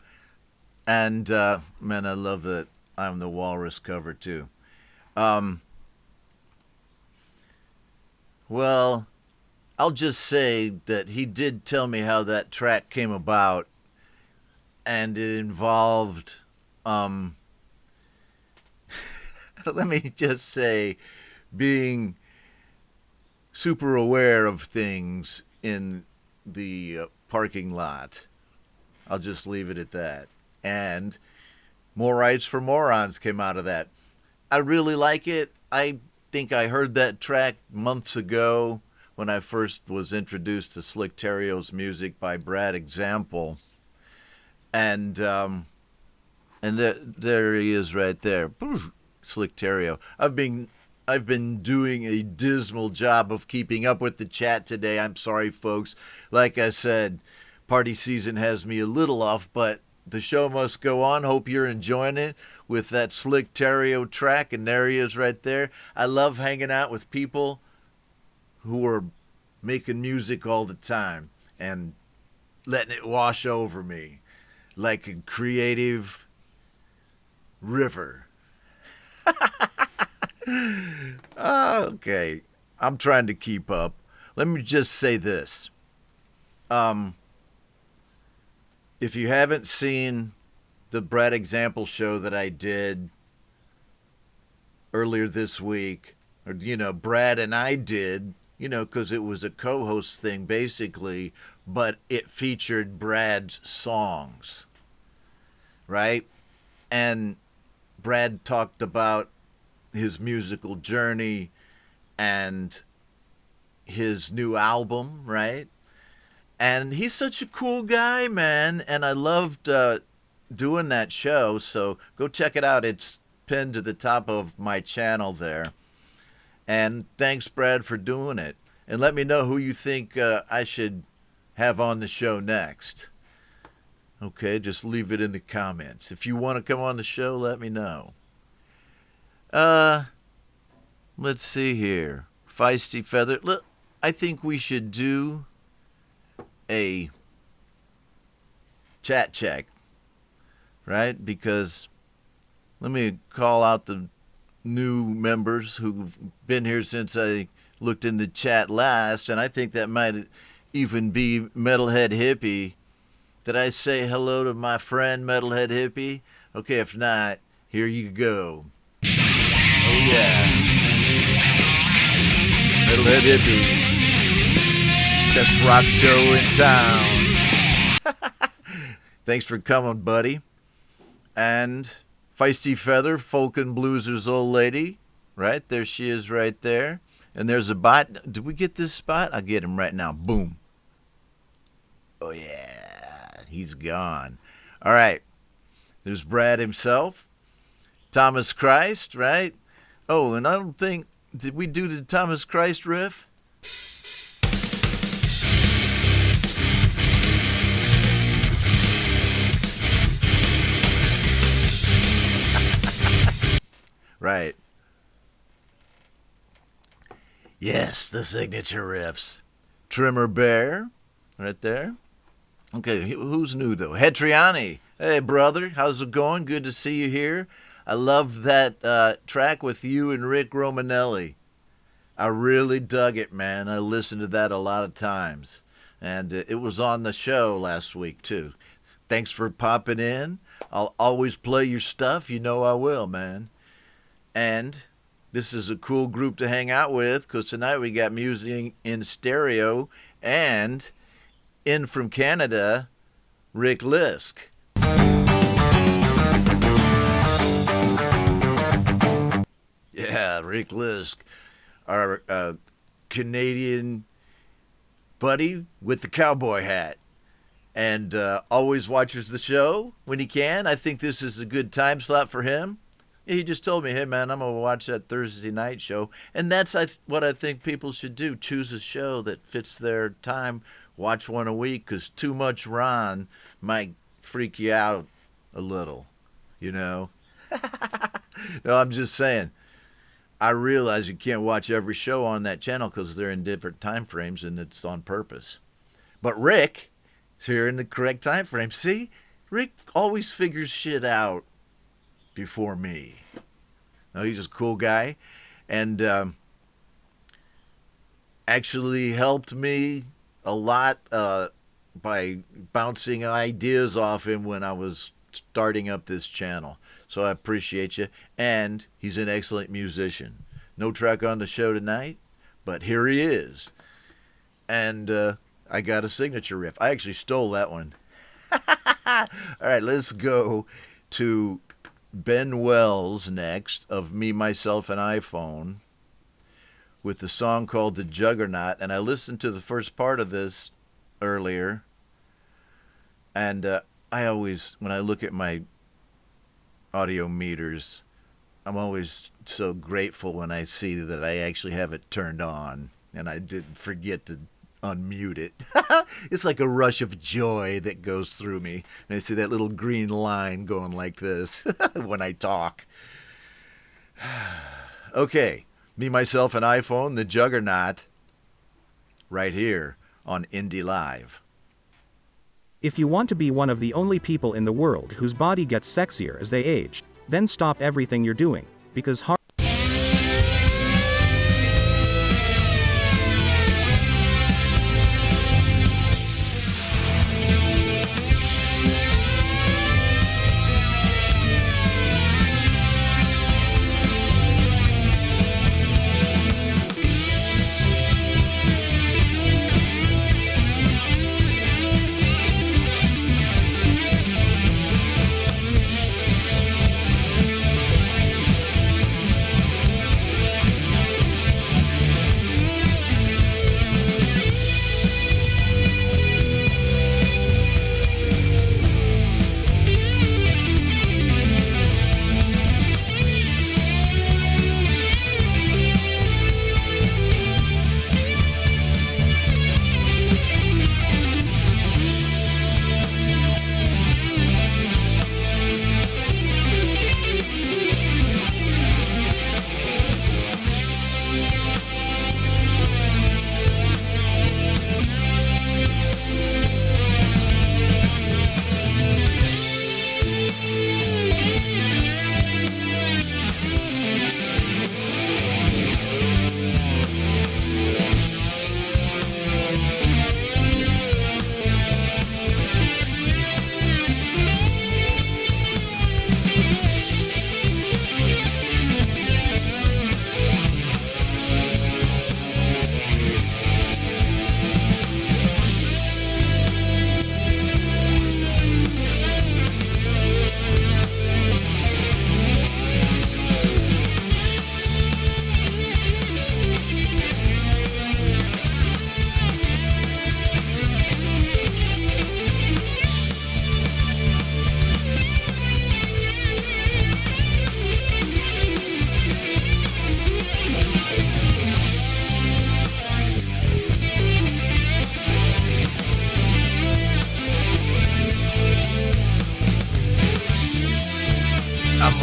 And, man, I love that I'm the Walrus cover, too. Well, I'll just say that he did tell me how that track came about, and it involved, let me just say, being super aware of things in the parking lot. I'll just leave it at that. And More Rights for Morons came out of that. I really like it. I think I heard that track months ago when I first was introduced to Slick Terrio's music by Brad Example. And there he is right there. Slick Terrio. I've been doing a dismal job of keeping up with the chat today. I'm sorry, folks. Like I said, party season has me a little off, but the show must go on. Hope you're enjoying it with that Slick Terrio track, and there he is right there. I love hanging out with people who are making music all the time and letting it wash over me like a creative river. Okay, I'm trying to keep up. Let me just say this. If you haven't seen the Brad Example show that I did earlier this week, or, Brad and I did, because it was a co-host thing basically, but it featured Brad's songs, right? And Brad talked about his musical journey and his new album, right? And he's such a cool guy, man. And I loved doing that show. So go check it out. It's pinned to the top of my channel there. And thanks, Brad, for doing it. And let me know who you think I should have on the show next. Okay, just leave it in the comments. If you want to come on the show, let me know. Let's see here. Feisty Feather. Look, I think we should do a chat check, right? Because let me call out the new members who've been here since I looked in the chat last, and I think that might even be Metalhead Hippie. Did I say hello to my friend Metalhead Hippie? Okay, if not, here you go. Oh yeah. Metalhead Hippie. Best rock show in town. Thanks for coming, buddy. And Feisty Feather, Folk and Bluesers old lady. Right, there she is right there. And there's a bot. Did we get this spot? I'll get him right now. Boom. Oh yeah, he's gone. All right. There's Brad himself. Thomas Christ, right? Oh, and I don't think, did we do the Thomas Christ riff? Right. Yes, the signature riffs. Trimmer Bear, right there. Okay, who's new, though? Hetriani. Hey, brother, how's it going? Good to see you here. I loved that track with you and Rick Romanelli. I really dug it, man. I listened to that a lot of times. And it was on the show last week, too. Thanks for popping in. I'll always play your stuff. You know I will, man. And this is a cool group to hang out with, because tonight we got music in stereo and in from Canada, Rick Lisk. Yeah, Rick Lisk, our Canadian buddy with the cowboy hat, and always watches the show when he can. I think this is a good time slot for him. He just told me, hey, man, I'm going to watch that Thursday night show. And that's what I think people should do. Choose a show that fits their time. Watch one a week, because too much Ron might freak you out a little, No, I'm just saying. I realize you can't watch every show on that channel because they're in different time frames, and it's on purpose. But Rick is here in the correct time frame. See? Rick always figures shit out before me. No, he's a cool guy. And actually helped me a lot by bouncing ideas off him when I was starting up this channel. So I appreciate you. And he's an excellent musician. No track on the show tonight, but here he is. And I got a signature riff. I actually stole that one. All right, let's go to Ben Wells next of Me, Myself, and iPhone with the song called The Juggernaut. And I listened to the first part of this earlier. And I always, when I look at my audio meters, I'm always so grateful when I see that I actually have it turned on and I didn't forget to unmute it. It's like a rush of joy that goes through me. And I see that little green line going like this when I talk. Okay, Me, Myself, and iPhone, The Juggernaut, right here on Indie Live. If you want to be one of the only people in the world whose body gets sexier as they age, then stop everything you're doing, because hard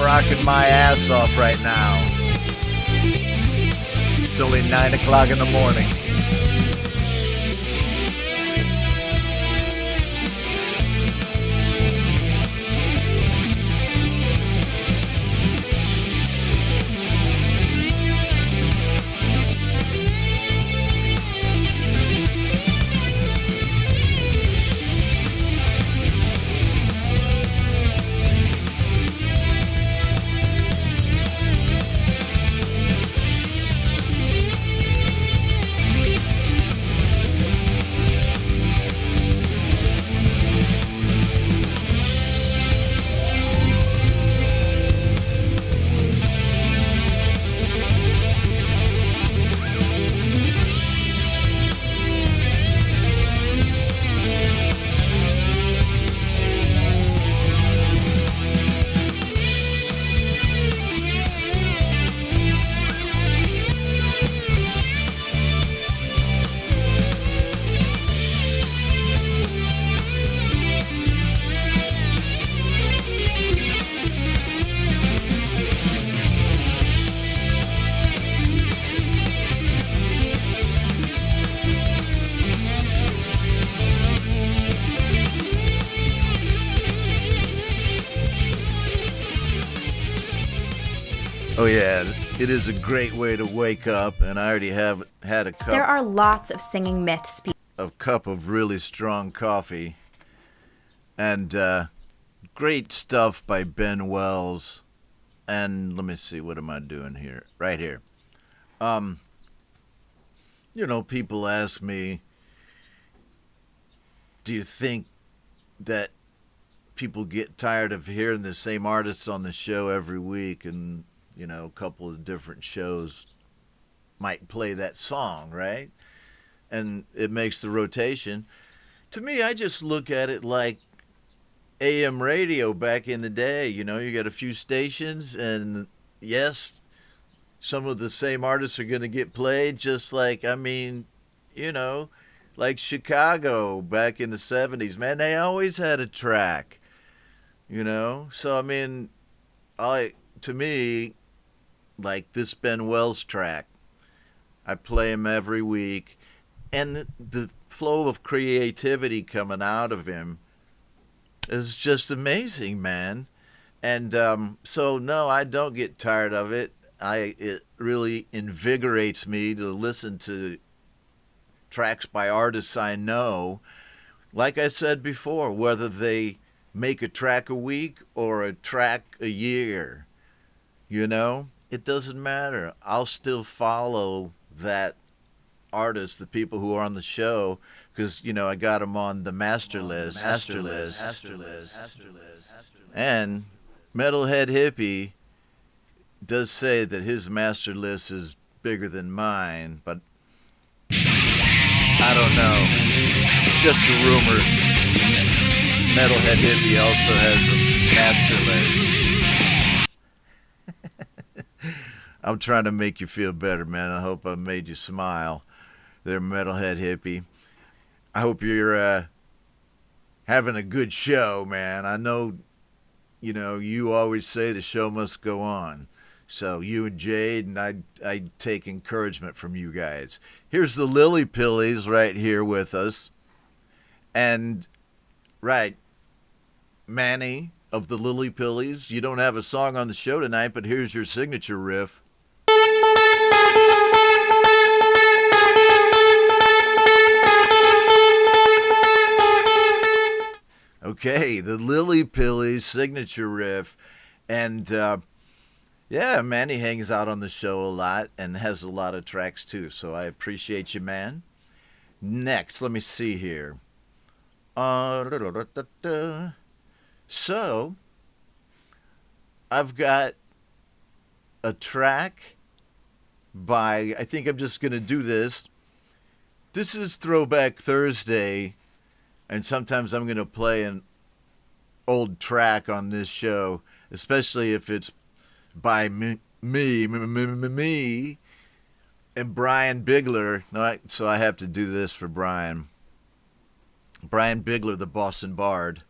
rocking my ass off right now. It's only 9 o'clock in the morning. Oh yeah, it is a great way to wake up, and I already have had a There are lots of singing myths. cup of really strong coffee, and great stuff by Ben Wells. And let me see, what am I doing here? Right here. You know, people ask me, do you think that people get tired of hearing the same artists on the show every week? And, you know, a couple of different shows might play that song, right? And it makes the rotation. To me, I just look at it like AM radio back in the day. You know, you got a few stations, and yes, some of the same artists are going to get played, just like, I mean, you know, like Chicago back in the 70s. Man, they always had a track, you know? So, I mean, to me, like this Ben Wells track, I play him every week, and the flow of creativity coming out of him is just amazing, man. And so, no, I don't get tired of it. It really invigorates me to listen to tracks by artists I know. Like I said before, whether they make a track a week or a track a year, you know, it doesn't matter. I'll still follow that artist, the people who are on the show, because, you know, I got them on the master list. And Metalhead Hippie does say that his master list is bigger than mine, but I don't know. It's just a rumor. Metalhead Hippie also has a master list. I'm trying to make you feel better, man. I hope I made you smile there, Metalhead Hippie. I hope you're having a good show, man. I know, you know, you always say the show must go on. So you and Jade, and I take encouragement from you guys. Here's the Lily Pillies right here with us. And, right, Manny of the Lily Pillies, you don't have a song on the show tonight, but here's your signature riff. Okay, the Lily Pillies signature riff. And, yeah, Manny hangs out on the show a lot and has a lot of tracks too, so I appreciate you, man. Next, let me see here. So, I've got a track by, I think I'm just going to do this. This is Throwback Thursday, and sometimes I'm going to play an old track on this show, especially if it's by me and Brian Bigler. No, so I have to do this for Brian. Brian Bigler, the Boston Bard.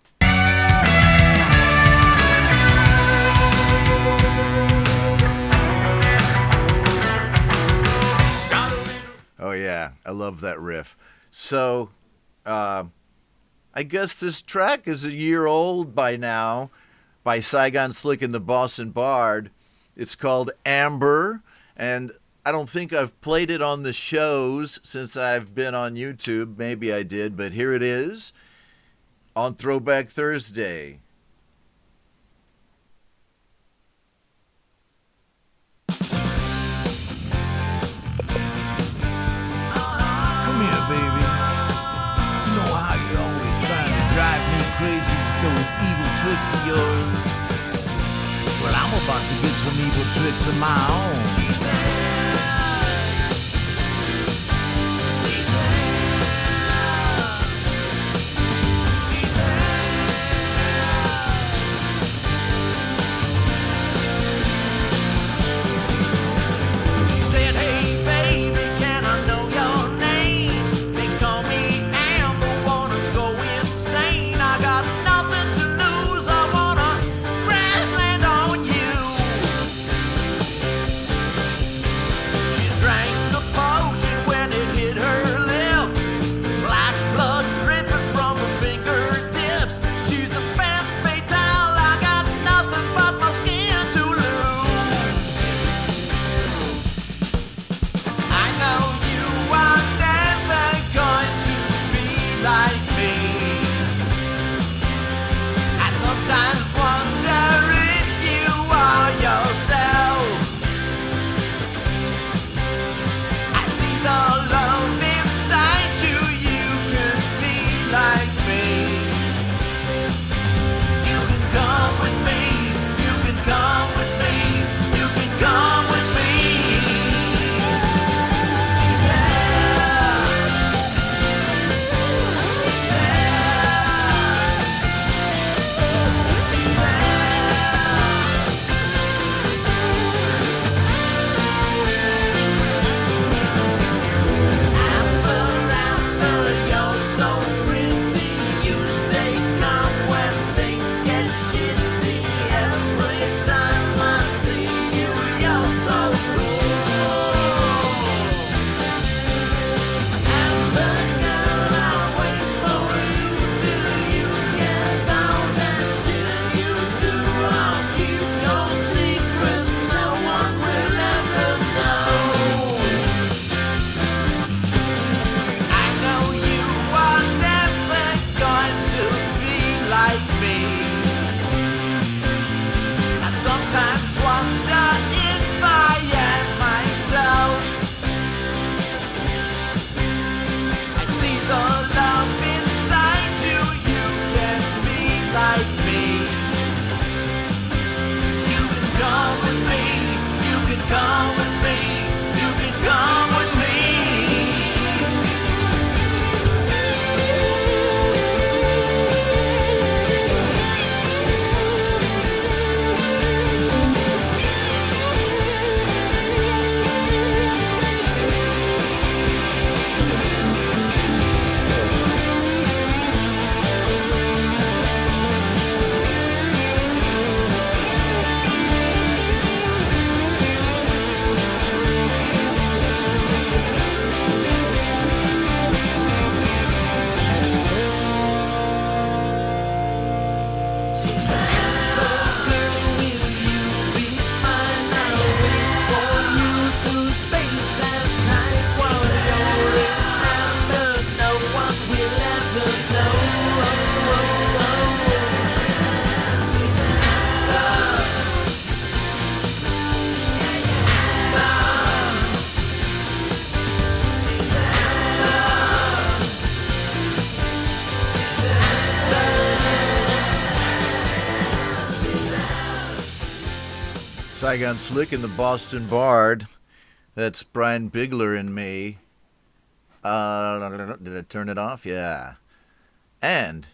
Oh yeah, I love that riff. So, I guess this track is a year old by now, by Saigon Slick and the Boston Bard. It's called Amber, and I don't think I've played it on the shows since I've been on YouTube. Maybe I did, but here it is on Throwback Thursday. Come here, baby. You know how you're always trying to drive me crazy with those evil tricks of yours? Well, I'm about to get some evil tricks of my own. Saigon Slick and the Boston Bard. That's Brian Bigler and me. Did I turn it off? Yeah. And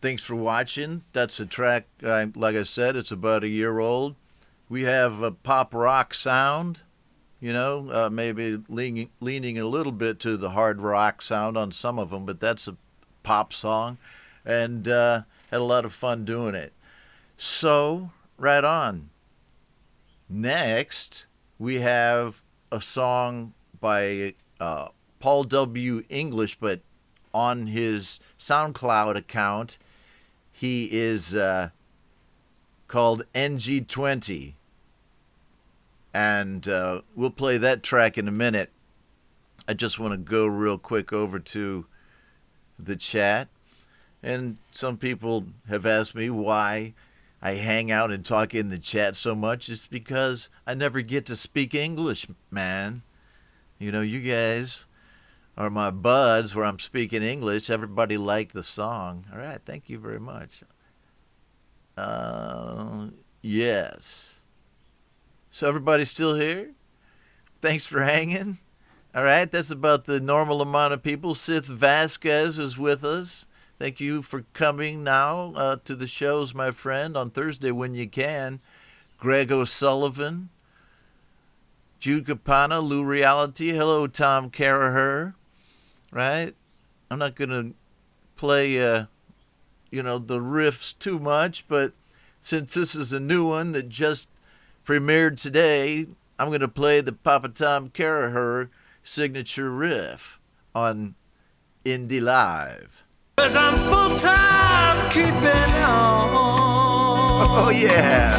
thanks for watching. That's a track, like I said, it's about a year old. We have a pop rock sound, maybe leaning a little bit to the hard rock sound on some of them, but that's a pop song. And had a lot of fun doing it. So, right on. Next, we have a song by Paul W. English, but on his SoundCloud account, he is called NG20. And we'll play that track in a minute. I just want to go real quick over to the chat. And some people have asked me why I hang out and talk in the chat so much. It's because I never get to speak English, man. You guys are my buds where I'm speaking English. Everybody liked the song. All right, thank you very much. Yes. So everybody's still here? Thanks for hanging. All right, that's about the normal amount of people. Sith Vasquez is with us. Thank you for coming now to the shows, my friend, on Thursday when you can. Greg O'Sullivan, Jude Capana, Lou Reality. Hello, Tom Caraher. Right? I'm not going to play, the riffs too much, but since this is a new one that just premiered today, I'm going to play the Papa Tom Caraher signature riff on Indie Live. 'Cause I'm full-time keeping on. Oh, yeah.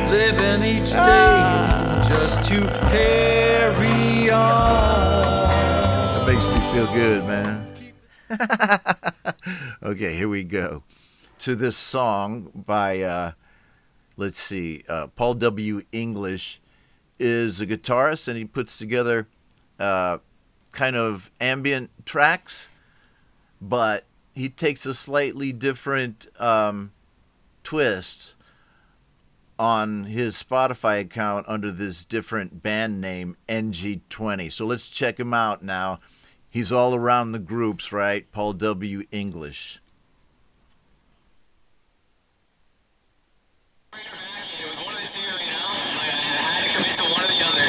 Living each day just to carry on. That makes me feel good, man. Okay, here we go. To this song by, Paul W. English is a guitarist, and he puts together kind of ambient tracks. But he takes a slightly different twist on his Spotify account under this different band name, NG20. So let's check him out now. He's all around the groups, right? Paul W. English. It was one of the two, I had to commit to one or the other.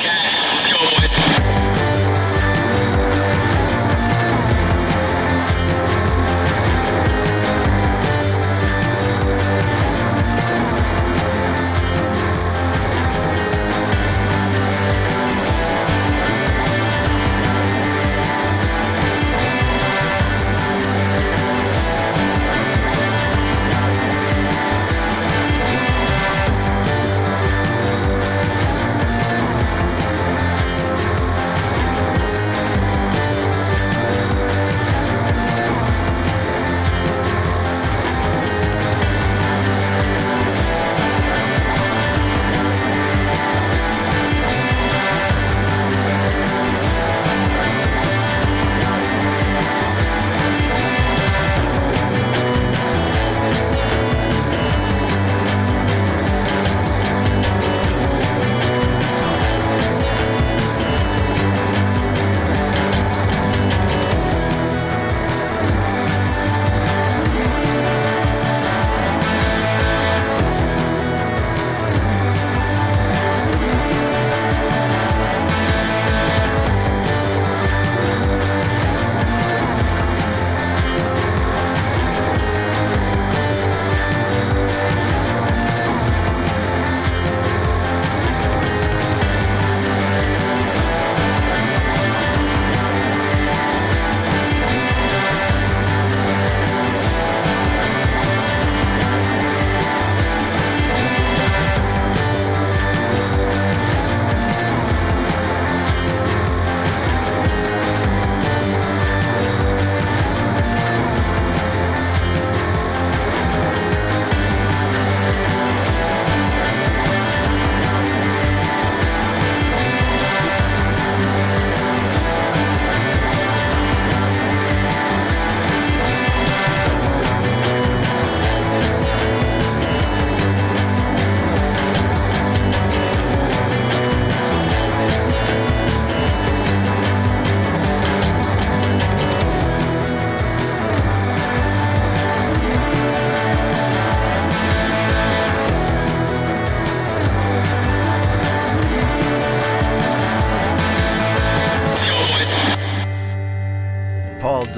Okay, let's go, boys.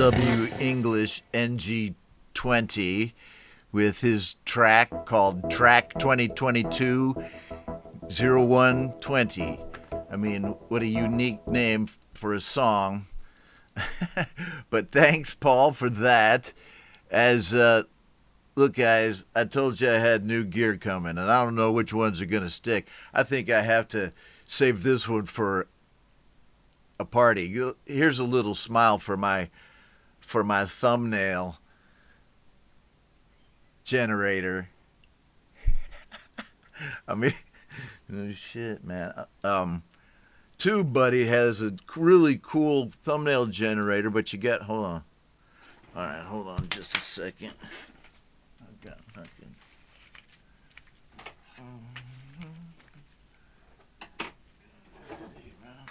W English NG20 with his track called Track 2022 0120. I mean, what a unique name for a song. But thanks, Paul, for that. As look, guys, I told you I had new gear coming, and I don't know which ones are going to stick. I think I have to save this one for a party. Here's a little smile for my thumbnail generator. I mean, oh shit, man. TubeBuddy has a really cool thumbnail generator, but you get, hold on. All right, hold on just a second. I've got fucking. Let's see, man.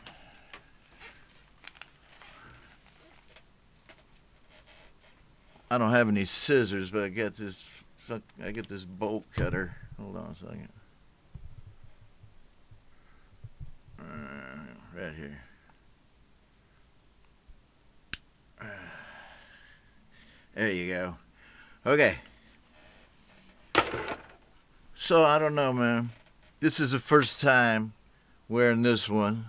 I don't have any scissors, but I get this bolt cutter. Hold on a second. Right here. There you go. Okay. So, I don't know, man. This is the first time wearing this one.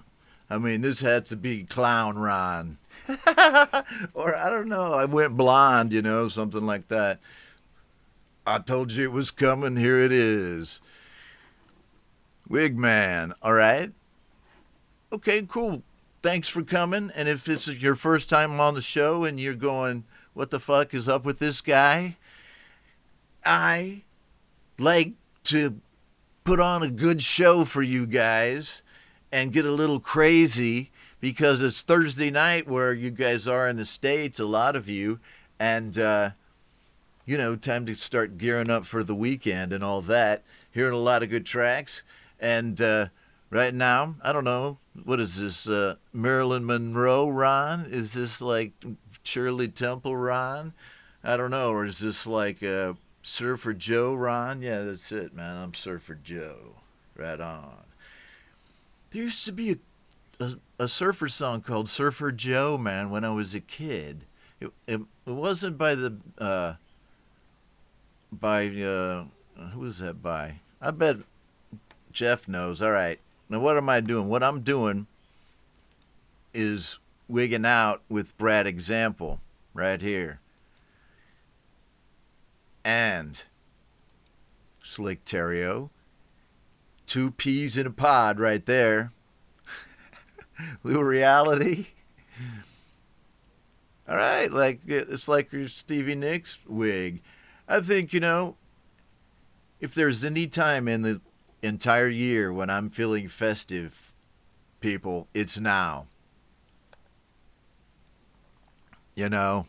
I mean, this had to be Clown Ron. Or, I don't know, I went blonde, you know, something like that. I told you it was coming, here it is. Wigman, all right? Okay, cool. Thanks for coming. And if it's your first time on the show and you're going, what the fuck is up with this guy? I like to put on a good show for you guys and get a little crazy because it's Thursday night where you guys are in the States, a lot of you, and, you know, time to start gearing up for the weekend and all that. Hearing a lot of good tracks. And right now, I don't know, what is this, Marilyn Monroe Ron? Is this like Shirley Temple Ron? I don't know. Or is this like Surfer Joe Ron? Yeah, that's it, man. I'm Surfer Joe. Right on. There used to be a surfer song called Surfer Joe, man, when I was a kid. It wasn't by the, who was that by? I bet Jeff knows. All right. Now, what am I doing? What I'm doing is wigging out with Brad Example right here. And Slick Terrio. 2 peas in a pod right there. Little reality. All right. Like, it's like your Stevie Nicks wig. I think, you know, if there's any time in the entire year when I'm feeling festive, people, it's now. You know,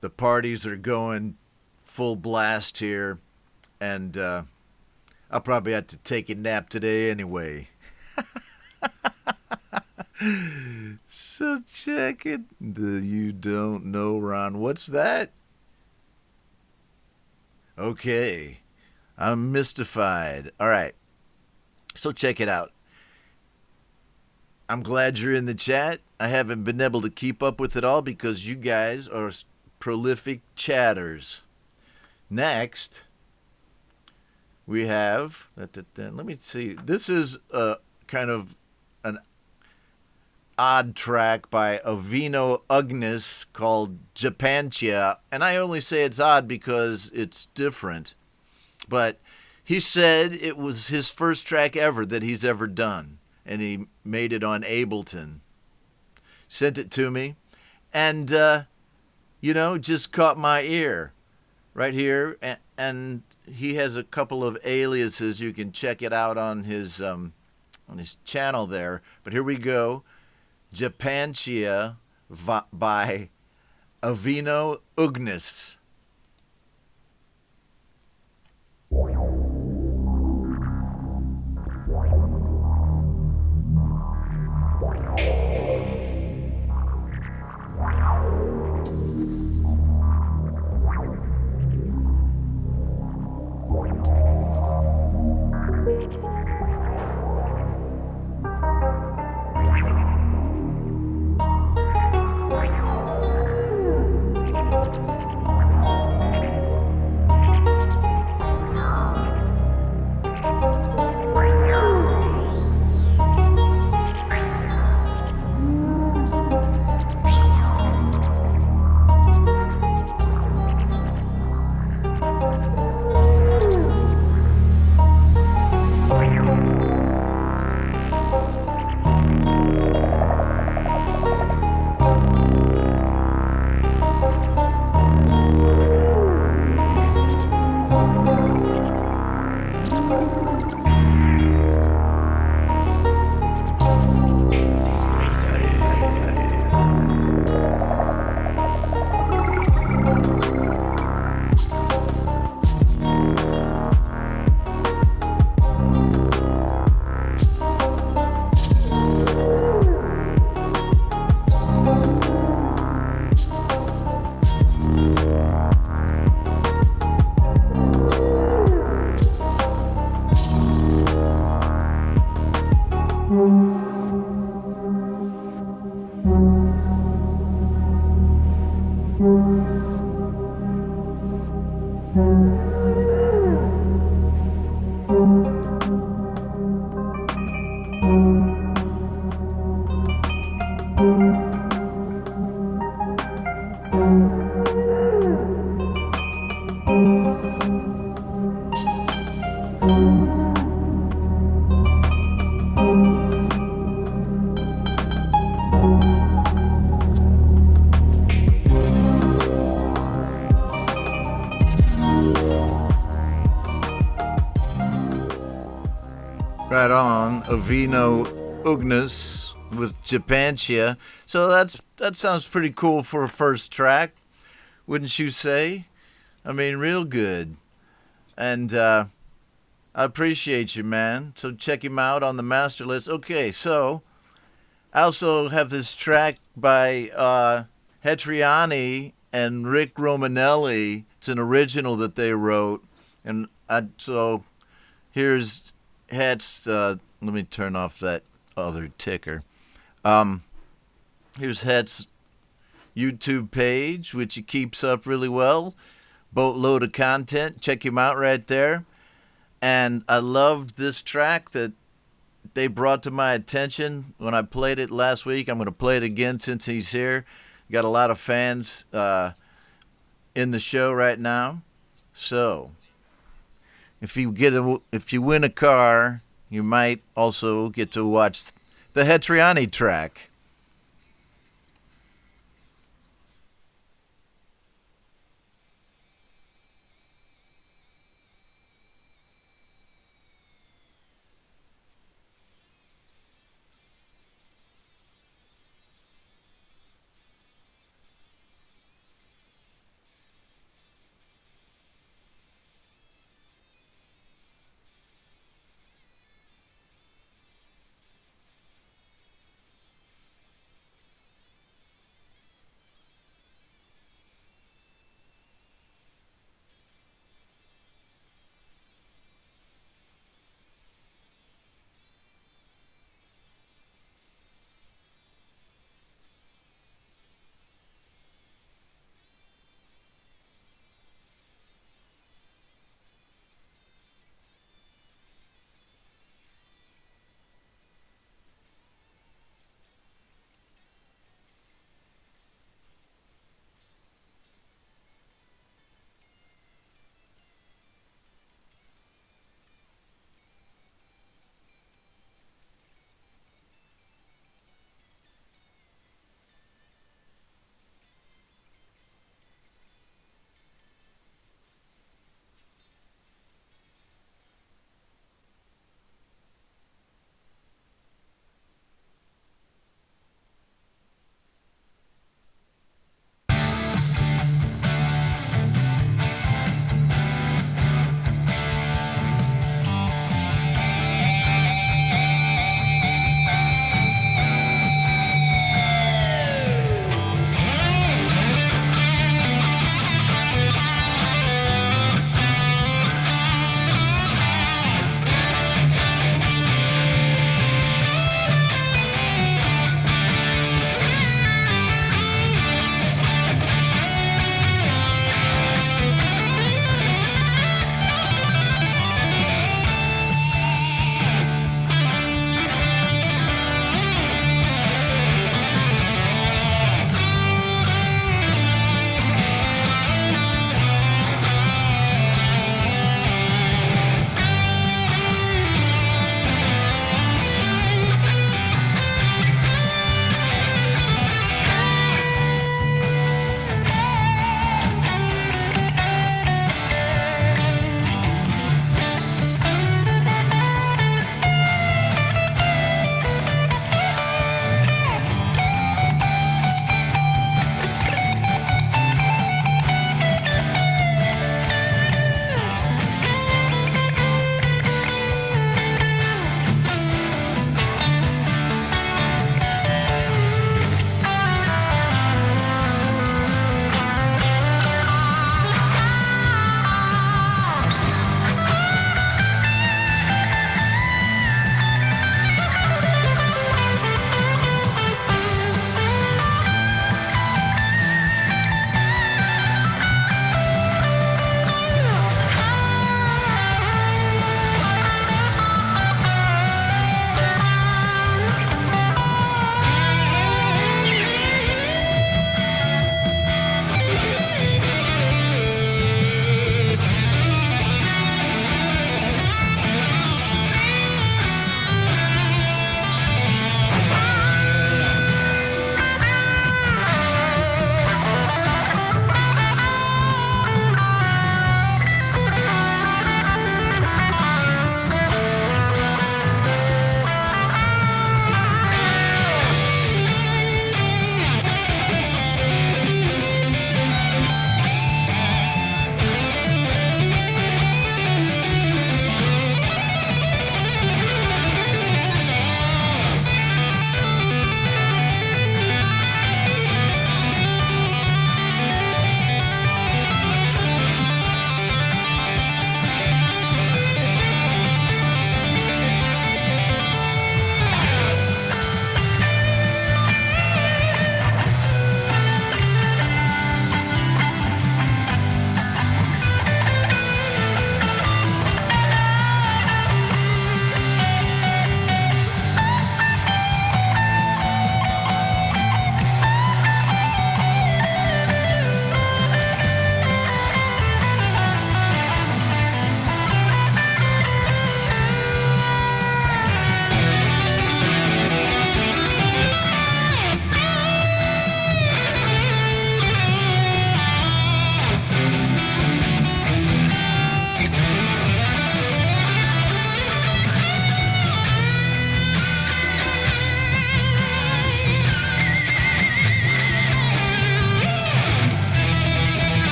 the parties are going full blast here, and I'll probably have to take a nap today anyway. So check it. You don't know, Ron. What's that? Okay. I'm mystified. All right. So check it out. I'm glad you're in the chat. I haven't been able to keep up with it all because you guys are prolific chatters. Next, we have, let me see. This is kind of an odd track by Avino Ugnis called Japancia. And I only say it's odd because it's different. But he said it was his first track ever that he's ever done. And he made it on Ableton. Sent it to me. And, you know, just caught my ear right here. And he has a couple of aliases. You can check it out on his channel there. But here we go. Japancia by Avino Ugnis. Right on, Avino Ugnis with Japancia. So that sounds pretty cool for a first track, wouldn't you say? I mean, real good. And I appreciate you, man. So check him out on the master list. Okay, so I also have this track by Hetriani and Rick Romanelli. It's an original that they wrote. And so here's Het's, let me turn off that other ticker. Here's Het's YouTube page, which he keeps up really well. Boatload of content. Check him out right there. And I loved this track that they brought to my attention when I played it last week. I'm going to play it again since he's here. Got a lot of fans in the show right now. So if you win a car, you might also get to watch the Hetriani track.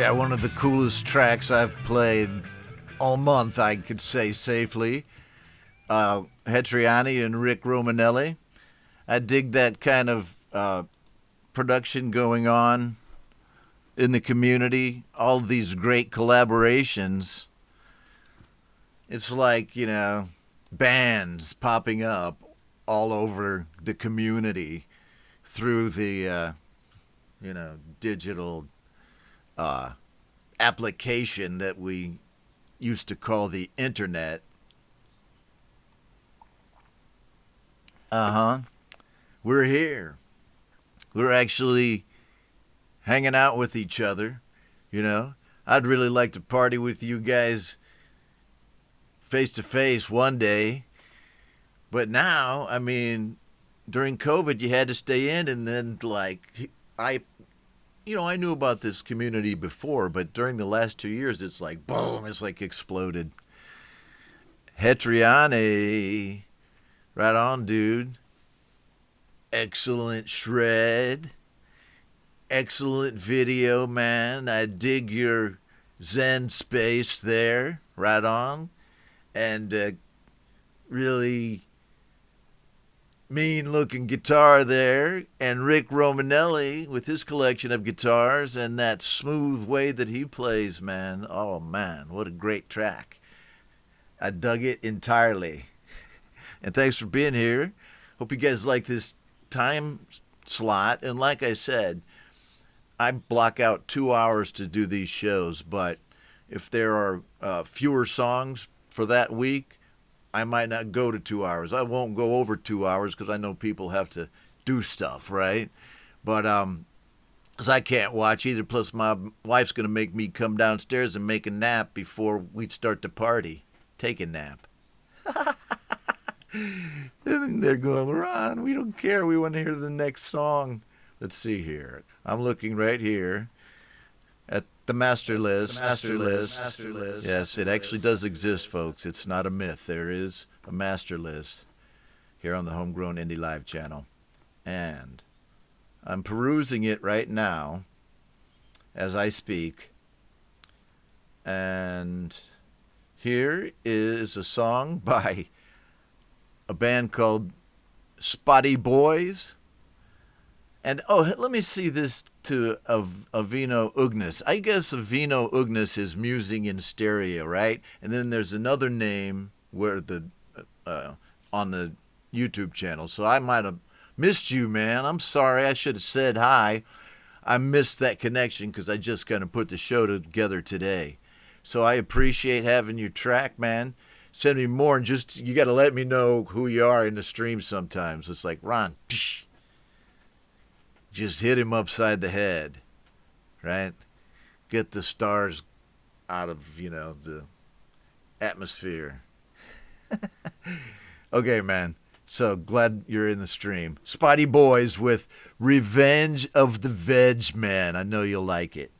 Yeah, one of the coolest tracks I've played all month, I could say safely. Hetriani and Rick Romanelli. I dig that kind of production going on in the community. All of these great collaborations. It's like, you know, bands popping up all over the community through the, digital application that we used to call the internet. We're here. We're actually hanging out with each other, you know. I'd really like to party with you guys face to face one day. But now, I mean, during COVID, you had to stay in, and then, like, I knew about this community before, but during the last 2 years, it's like, boom, it's like exploded. Hetriani. Right on, dude. Excellent shred. Excellent video, man. I dig your Zen space there. Right on. And really mean-looking guitar there. And Rick Romanelli with his collection of guitars and that smooth way that he plays, man. Oh, man, what a great track. I dug it entirely. And thanks for being here. Hope you guys like this time slot. And like I said, I block out 2 hours to do these shows. But if there are fewer songs for that week, I might not go to 2 hours. I won't go over 2 hours because I know people have to do stuff, right? But because I can't watch either. Plus, my wife's going to make me come downstairs and make a nap before we start the party. Take a nap. And they're going, Ron, we don't care. We want to hear the next song. Let's see here. I'm looking right here at the master list. Master list. Yes, it actually does exist, folks. It's not a myth. There is a master list here on the Homegrown Indie Live channel. And I'm perusing it right now as I speak. And here is a song by a band called Spotty Boys. And, let me see this to Avino Ugnis. I guess Avino Ugnis is musing in stereo, right? And then there's another name where on the YouTube channel. So I might have missed you, man. I'm sorry. I should have said hi. I missed that connection because I just kind of put the show together today. So I appreciate having your track, man. Send me more, and you got to let me know who you are in the stream sometimes. It's like, Ron, psh, just hit him upside the head, right? Get the stars out of, the atmosphere. Okay, man. So glad you're in the stream. Spotty Boys with Revenge of the Veg Man. I know you'll like it.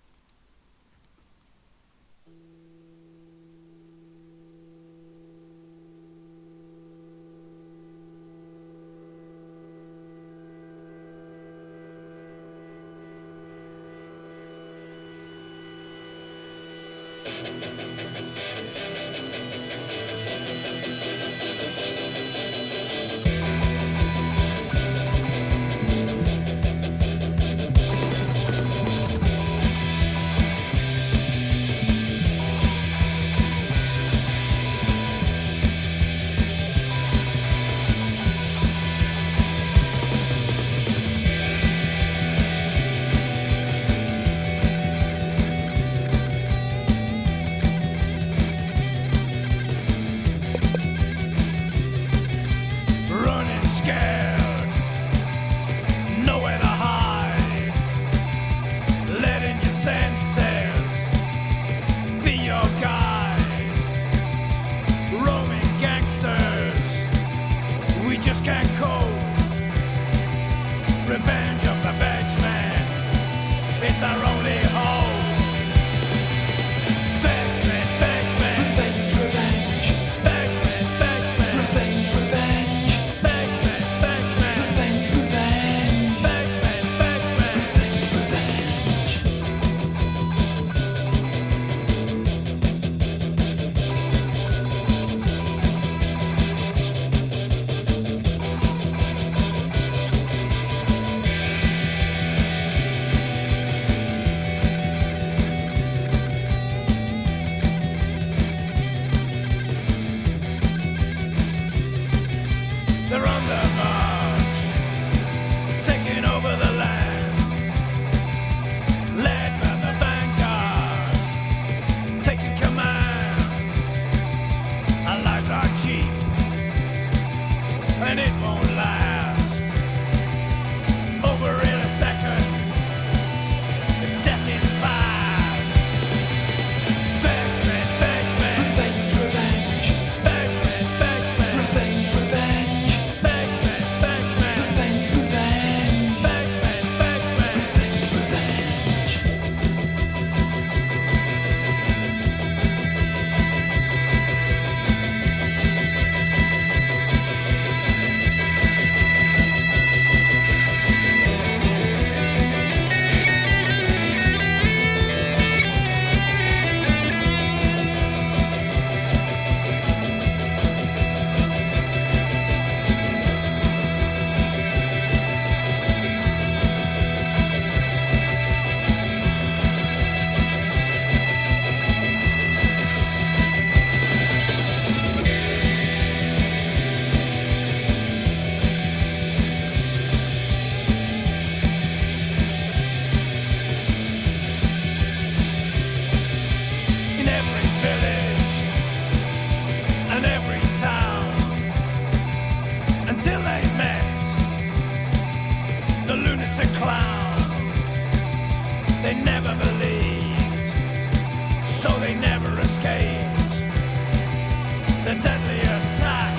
The deadly attack.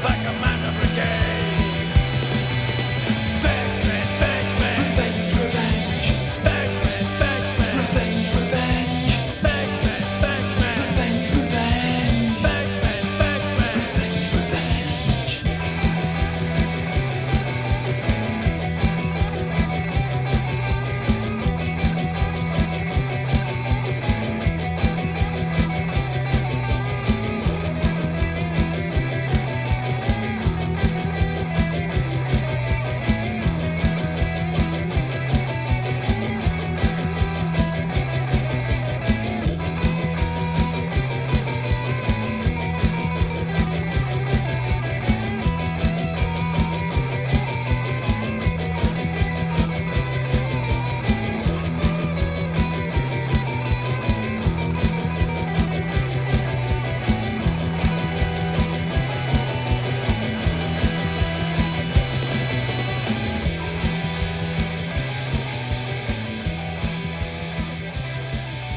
Like a man of brigade. Venge men, venge men. Revenge, revenge. Venge men, venge men. Revenge, revenge. Venge men, venge men. Revenge, revenge. Venge men, venge men. Revenge, revenge.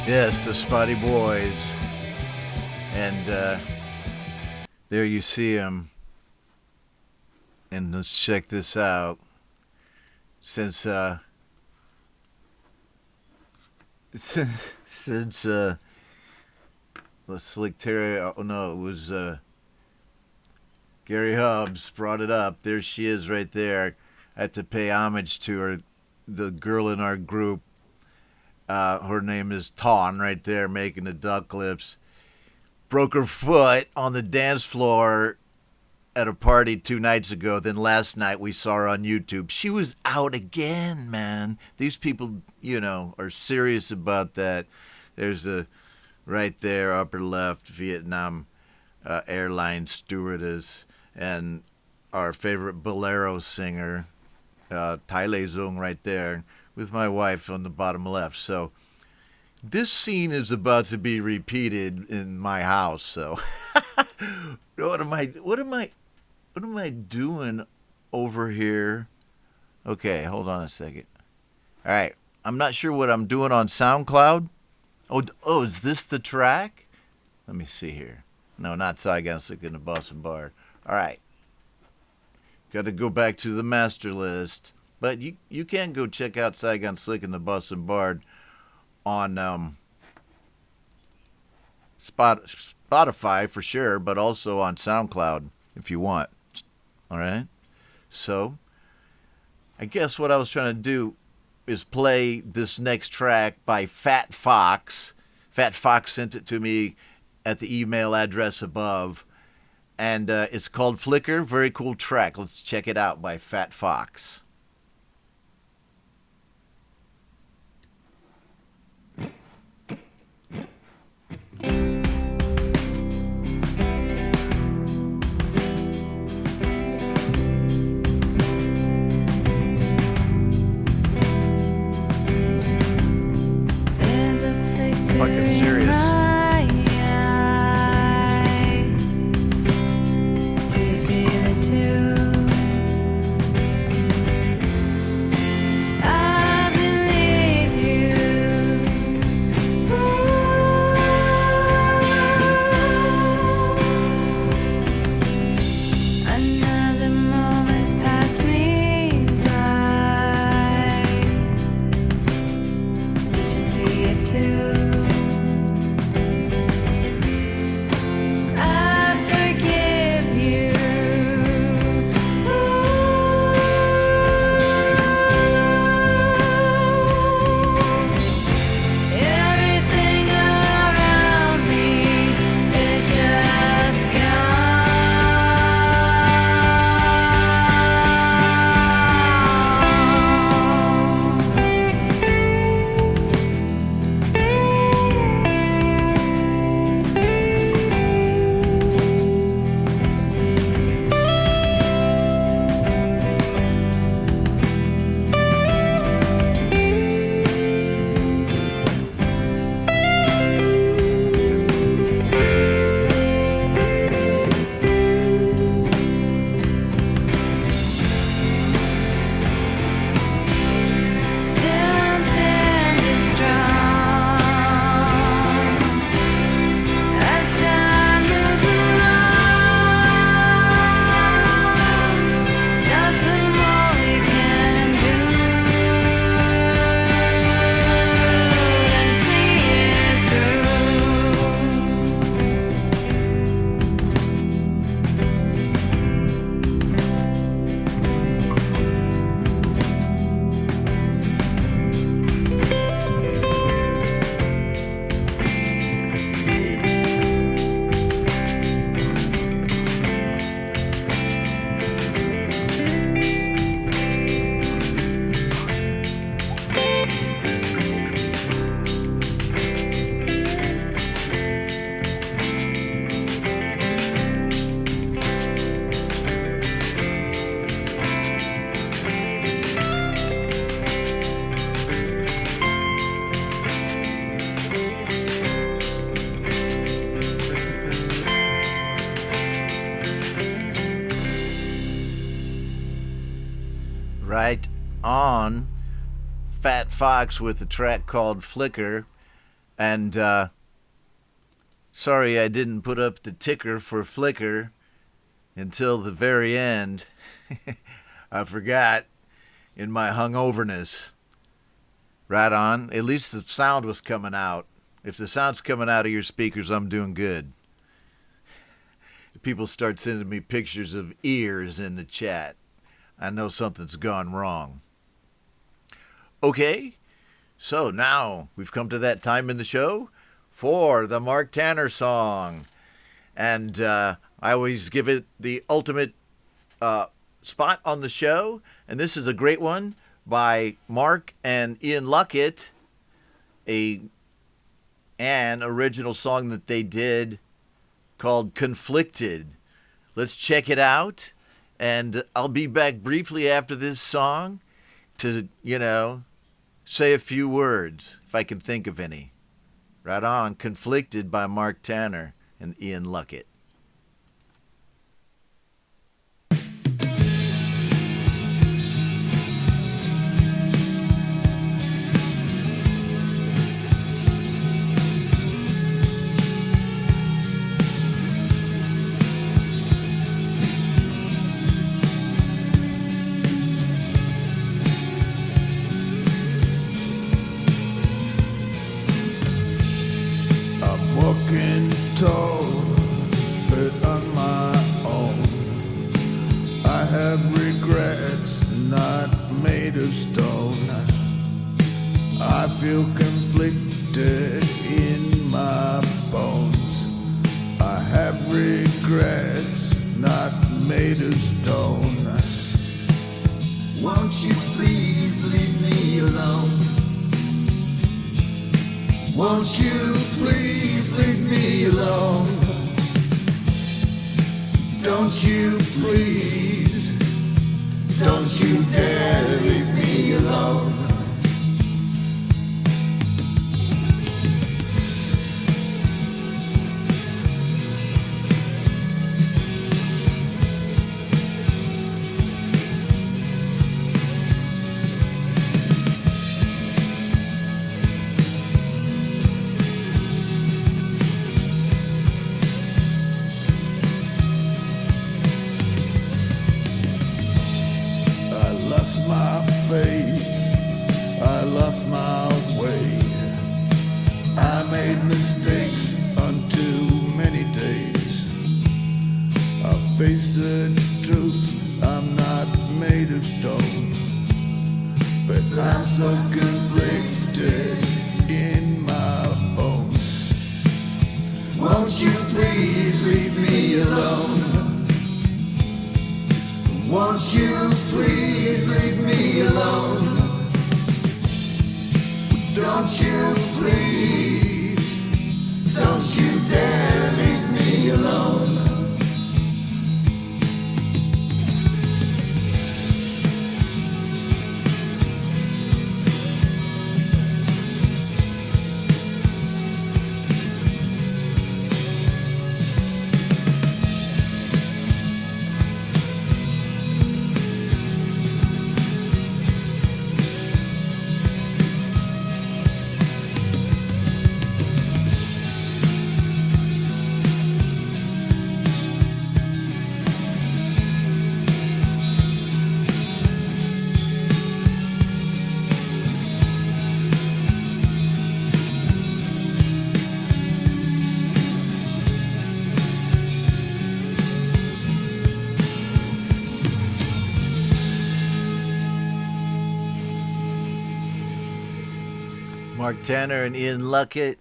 Yes, the Spotty Boys. And there you see them. And let's check this out. Since the Slick Terry, oh no, it was Gary Hubbs brought it up. There she is right there. I had to pay homage to her, the girl in our group. Her name is Tawn right there, making the duck lips. Broke her foot on the dance floor at a party 2 nights ago. Then last night we saw her on YouTube. She was out again, man. These people, you know, are serious about that. There's a right there, upper left, Vietnam airline stewardess, and our favorite bolero singer, Tai Lei Zung right there, with my wife on the bottom left. So this scene is about to be repeated in my house. So what am I doing over here? Okay, hold on a second. All right, I'm not sure what I'm doing on SoundCloud. Oh, is this the track? Let me see here. No, not Saigon Slick in the Boston Bar. All right. Got to go back to the master list. But you can go check out Saigon Slick and the Boston Bard on Spotify for sure, but also on SoundCloud if you want. All right? So, I guess what I was trying to do is play this next track by Fat Fox. Fat Fox sent it to me at the email address above. And it's called Flicker. Very cool track. Let's check it out by Fat Fox. Fucking serious. Right on. Fat Fox with a track called Flicker. And sorry I didn't put up the ticker for Flicker until the very end. I forgot in my hungoverness. Right on. At least the sound was coming out. If the sound's coming out of your speakers, I'm doing good. People start sending me pictures of ears in the chat. I know something's gone wrong. Okay, so now we've come to that time in the show for the Mark Tanner song. And I always give it the ultimate spot on the show. And this is a great one by Mark and Ian Luckett, an original song that they did called Conflicted. Let's check it out, and I'll be back briefly after this song to, say a few words, if I can think of any. Right on, Conflicted by Mark Tanner and Ian Luckett. Tall, but on my own. I have regrets not made of stone. I feel conflicted in my bones. I have regrets not made of stone. Won't you please leave me alone? Won't you please leave me alone? Don't you please, don't you dare leave me alone. My way. I made mistakes on too many days. I face the truth, I'm not made of stone, but I'm so conflicted in my bones. Won't you please leave me alone? Won't you please leave me alone? Don't you please, don't you dare leave me alone. Mark Tanner and Ian Luckett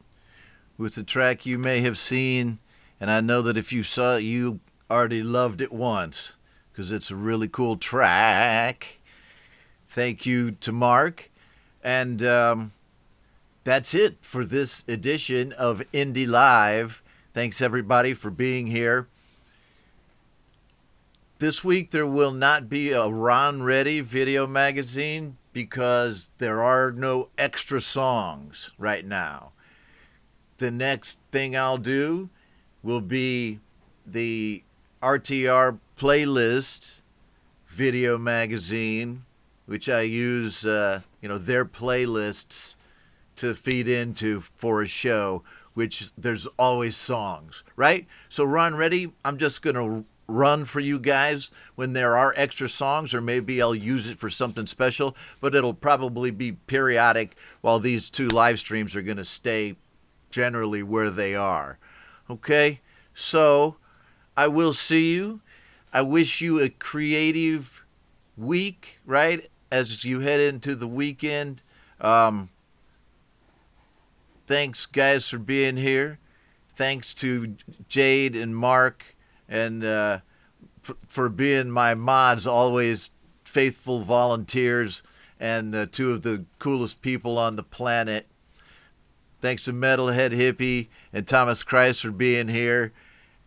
with the track you may have seen, and I know that if you saw it, you already loved it once, because it's a really cool track. Thank you to Mark, and that's it for this edition of Indie Live. Thanks everybody for being here. This week there will not be a Ron Ready video magazine because there are no extra songs right now. The next thing I'll do will be the RTR playlist video magazine which I use, their playlists to feed into for a show, which there's always songs, right? So Ron, ready? I'm just going to run for you guys when there are extra songs, or maybe I'll use it for something special, but it'll probably be periodic while these two live streams are going to stay generally where they are. Okay? So I will see you. I wish you a creative week, right? As you head into the weekend. Thanks, guys, for being here. Thanks to Jade and Mark, and for being my mods, always faithful volunteers, and two of the coolest people on the planet. Thanks to Metalhead Hippie and Thomas Christ for being here.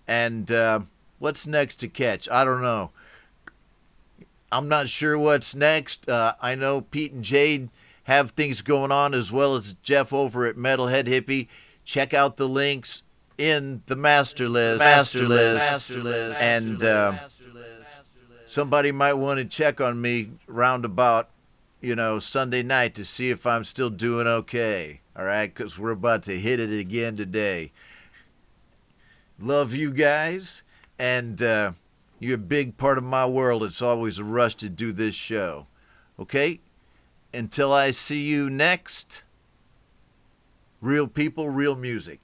And what's next to catch? I don't know. I'm not sure what's next. I know Pete and Jade have things going on, as well as Jeff over at Metalhead Hippie. Check out the links in the master list. And somebody might want to check on me roundabout, Sunday night to see if I'm still doing okay. All right, because we're about to hit it again today. Love you guys, and you're a big part of my world. It's always a rush to do this show. Okay? Until I see you next, real people, real music.